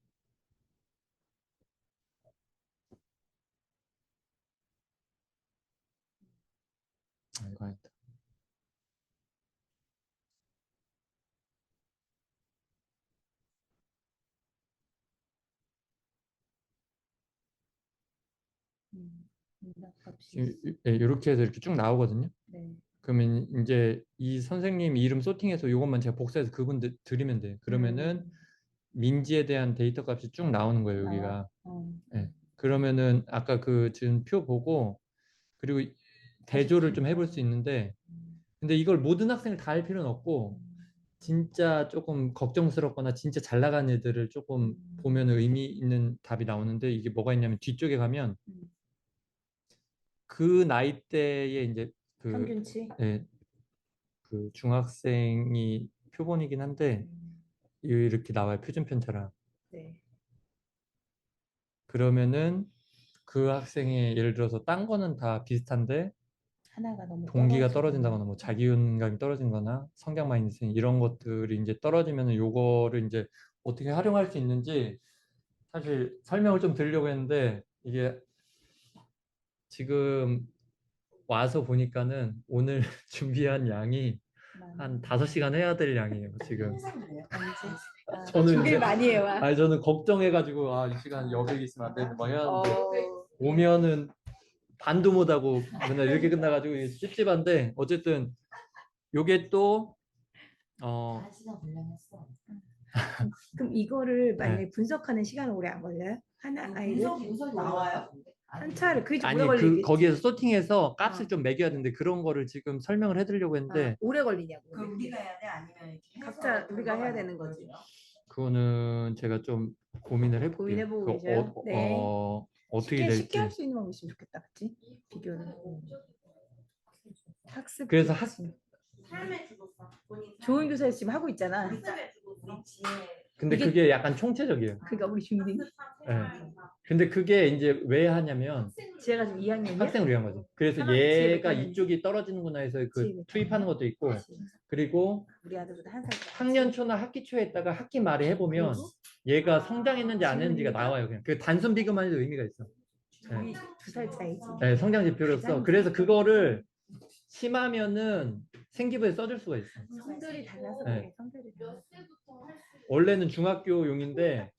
이거 아니다. 이렇게 해서 이렇게 쭉 나오거든요. 네. 그러면 이제 이 선생님 이름 소팅해서 이것만 제가 복사해서 그분들 드리면 돼요. 그러면은 민지에 대한 데이터 값이 쭉 나오는 거예요, 여기가. 네. 그러면은 아까 그 지금 표 보고 그리고 대조를 좀 해볼 수 있는데 근데 이걸 모든 학생을 다 할 필요는 없고 진짜 조금 걱정스럽거나 진짜 잘 나간 애들을 조금 보면 의미 있는 답이 나오는데 이게 뭐가 있냐면 뒤쪽에 가면 그 나이대에 이제 그 평균치. 네, 그 중학생이 표본이긴 한데 이렇게 나와요. 표준 편차랑. 네. 그러면은 그 학생의 예를 들어서 딴 거는 다 비슷한데 하나가 너무 동기가 떨어진다거나 뭐 자기윤감이 떨어진거나 성장 마인드 이런 것들이 이제 떨어지면은 요거를 이제 어떻게 활용할 수 있는지 사실 설명을 좀 드리려고 했는데 이게 지금 와서 보니까는 오늘 준비한 양이 한 5시간 해야 될 양이에요 지금. 저는 준비 이제 많이 해요. 아니 저는 걱정해가지고 이 시간 여백이 있으면 안 되는데 막 해야 하는데 오면은 반도 못하고 맨날 이렇게 끝나가지고 이게 찝찝한데 어쨌든 요게 또 그럼 이거를 만약에 분석하는 시간은 오래 안 걸려요? 하나 아이를? 분석이 나와요? 한차를 그게 좀 아니 오래 그 걸리겠지. 거기에서 소팅해서 값을 좀 매겨야 되는데 그런 거를 지금 설명을 해드리려고 했는데 오래 걸리냐고. 그럼 우리가 해야 돼? 아니면 이렇게 해서 각자 우리가 해야 되는 거지. 그거는 제가 좀 고민을 해볼게요. 고민해보고 그거 계세요? 네. 어떻게 쉽게 될지. 할 수 있는 방법이 있으면 좋겠다, 그치? 비교를. 학습. 그래서 삶의 주도성. 본인 좋은 교사에서 지금 하고 있잖아. 학습의 주도성. 근데 이게- 그게 약간 총체적이에요. 그러니까 우리 준비. 근데 그게 이제 왜 하냐면 지혜가 지금 2학년이야? 학생을 위한 거죠. 그래서 하나, 얘가 지혜 몇 이쪽이 떨어지는구나 해서 그 지혜 몇 투입하는 것도 있고 그리고 우리 아들보다 한 살. 학년 초나 학기 초에 있다가 학기 말에 해보면 얘가 성장했는지 안 했는지가 나와요. 그냥 그 단순 비교만 해도 의미가 있어. 네. 우리 2살 차이지. 네, 성장 지표로서. 그래서 그거를 심하면은 생기부에 써줄 수가 있어. 성들이 달라서 네. 그래. 성들이 달라서. 원래는 중학교용인데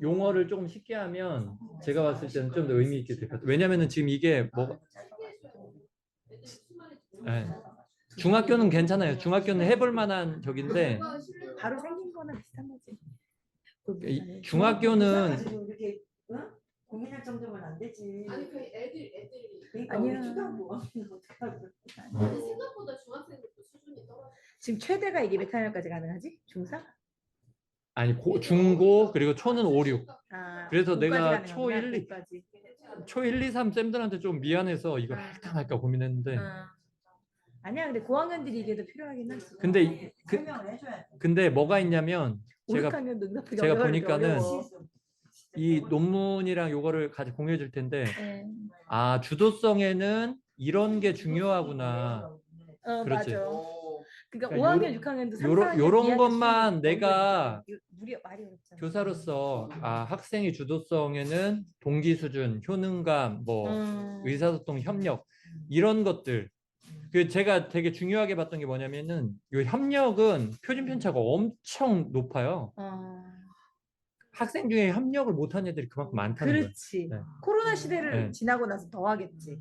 용어를 조금 쉽게 하면 제가 봤을 때는 좀 더 의미 있게 될 것 같아요. 왜냐면은 지금 이게 뭐 네. 중학교는 괜찮아요. 중학교는 해볼 만한 적인데 바로 생긴 거나 비슷한 거지. 이 중학교는 이렇게 응? 고민할 정도면 안 되지. 아니 그 애들이 그러니까 아니야. 우리 초등부 어떡하고. 아니 생각보다 중학생들도 수준이 떨어져. 지금 최대가 이게 몇 학년까지 가능하지? 중4? 아니 중고 그리고 초는 5, 6. 아, 그래서 고까지 내가 가능하구나, 초 1, 2 고까지. 초 1, 2, 3 쌤들한테 좀 미안해서 이걸 할까 말까 고민했는데 아니야, 근데 고학년들이 이게 더 필요하긴 하지. 근데 설명을 해줘야 돼. 근데 뭐가 있냐면 5, 제가 6학년 능력이 제가 어려워, 보니까는 어려워. 이 논문이랑 요거를 같이 공유해 줄 텐데 네. 아 주도성에는 이런 게 중요하구나. 그렇지. 맞아. 그러니까 그러니까 5학년, 6학년도 3, 요런 4학년 요런 것만 내가 무리 말이 어렵잖아. 교사로서 아 학생의 주도성에는 동기 수준, 효능감, 뭐 의사소통, 협력 이런 것들 그 제가 되게 중요하게 봤던 게 뭐냐면은 요 협력은 표준 편차가 엄청 높아요. 학생 중에 협력을 못하는 애들이 그만큼 많다는 거예요. 그렇지. 네. 코로나 시대를 네. 지나고 나서 더 하겠지.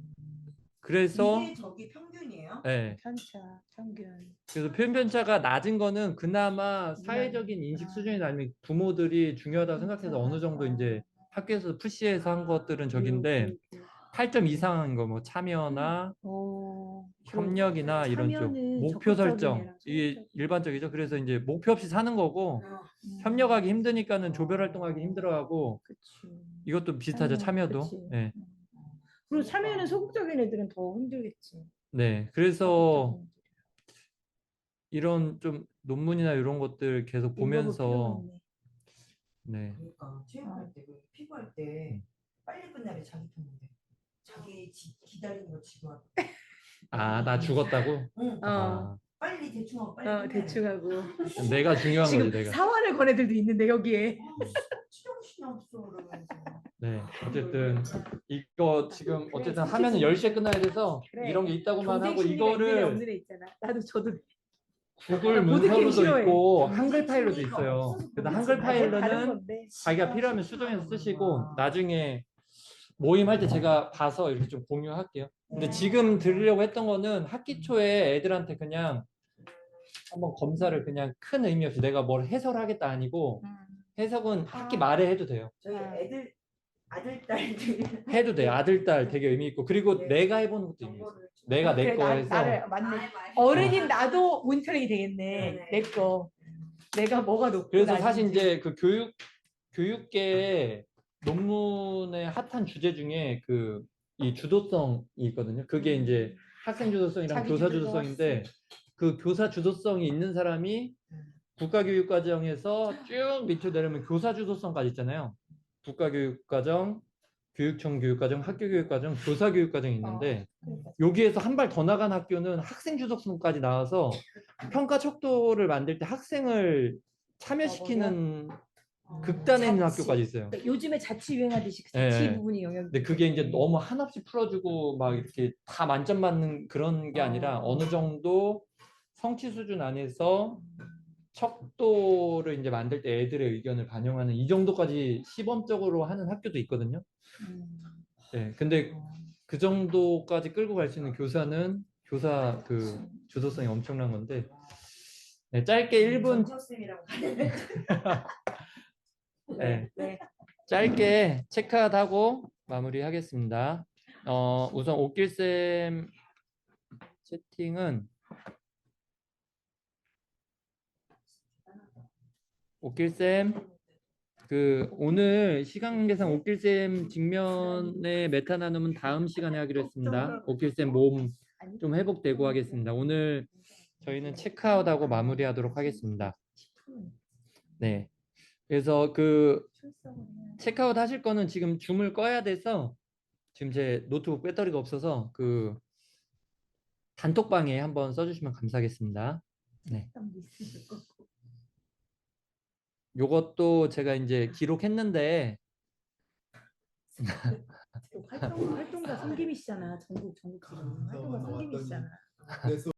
그래서 이게 저기 평균이에요? 네. 편차, 평균. 그래서 표준 편차가 낮은 거는 그나마 사회적인 인식 수준이 아니면 부모들이 중요하다고 생각해서 어느 정도 이제 학교에서 푸시해서 한 것들은 적인데 8점 이상인 거 뭐 참여나 협력이나 이런 쪽 참여는 목표 설정 적극적인 애라, 이게 적극적인 일반적이죠. 그래서 이제 목표 없이 사는 거고 협력하기 힘드니까는 조별 활동하기 힘들어하고 그치. 이것도 비슷하죠. 참여도. 그치. 네. 그리고 참여는 소극적인 애들은 더 힘들겠지. 네. 그래서 이런 좀 논문이나 이런 것들 계속 보면서 네. 그러니까 체육할 때 피구할 때 빨리 끝나래 자기 편인데 자기 기다리는 거 지금 아, 나 죽었다고? 응. 아, 빨리 대충 하고 빨리 끝내래. 대충 하고. 내가 중요한 지금 거지, 내가. 사활을 건 애들도 있는데 여기에. 정신이 없어 그러면서. 네. 어쨌든 이거 지금 어쨌든 하면은 10시에 끝나야 돼서 그래. 이런 게 있다고만 하고 경쟁 심리가 있는 애 없는 이거를 애 있잖아. 나도 저도 구글 모든 게임 문서로도 싫어해. 있고 한글 파일로도 있어요. 그래서 한글 다른 파일로는 건데. 자기가 필요하면 수정해서 쓰시고 나중에 모임할 때 제가 봐서 이렇게 좀 공유할게요. 근데 지금 들으려고 했던 거는 학기 초에 애들한테 그냥 한번 검사를 그냥 큰 의미 없이 내가 뭘 해설하겠다 아니고 해석은 학기 말에 해도 돼요. 저희 애들 아들 딸들이 해도 돼요. 아들, 딸 되게 의미 있고 그리고 내가 해보는 것도 의미 있어요. 내가 내 거 해서 맞네. 어른인 나도 모니터링이 되겠네. 내 거. 내가 뭐가 높고 그래서 사실 낮은지. 이제 그 교육계 논문의 핫한 주제 중에 그 이 주도성이 있거든요. 그게 이제 학생 주도성이랑 자기 교사 주도성 주도성인데 그 교사 주도성이 있는 사람이 국가교육과정에서 쭉 밑으로 내려오면 교사 주도성까지 있잖아요. 국가교육과정, 교육청 교육과정, 학교교육과정, 교사교육과정이 있는데 여기에서 한 발 더 나간 학교는 학생 주도성까지 나와서 평가 척도를 만들 때 학생을 참여시키는 극단에 있는 학교까지 있어요. 그러니까 요즘에 자치 유행하듯이 그 네. 자치 부분이 영향이. 근데 그게 이제 너무 한없이 풀어주고 막 이렇게 다 만점 받는 그런 게 아니라 어느 정도 성취 수준 안에서 척도를 이제 만들 때 애들의 의견을 반영하는 이 정도까지 시범적으로 하는 학교도 있거든요. 네, 근데 그 정도까지 끌고 갈 수 있는 교사는 교사 그 주도성이 엄청난 건데 네, 짧게 1분 네, 짧게 체크아웃하고 마무리하겠습니다. 우선 옥길쌤 채팅은 옥길쌤 그 오늘 시간 관계상 옥길쌤 직면의 메타 나눔은 다음 시간에 하기로 했습니다. 옥길쌤 몸 좀 회복되고 하겠습니다. 오늘 저희는 체크아웃하고 마무리하도록 하겠습니다. 네. 그래서 그 체크아웃 하실 거는 지금 줌을 꺼야 돼서 지금 제 노트북 배터리가 없어서 그 단톡방에 한번 써주시면 감사하겠습니다. 네. 요것도 제가 이제 기록했는데 활동가 성김이시잖아. 전국 기록. 활동가 성김이시잖아.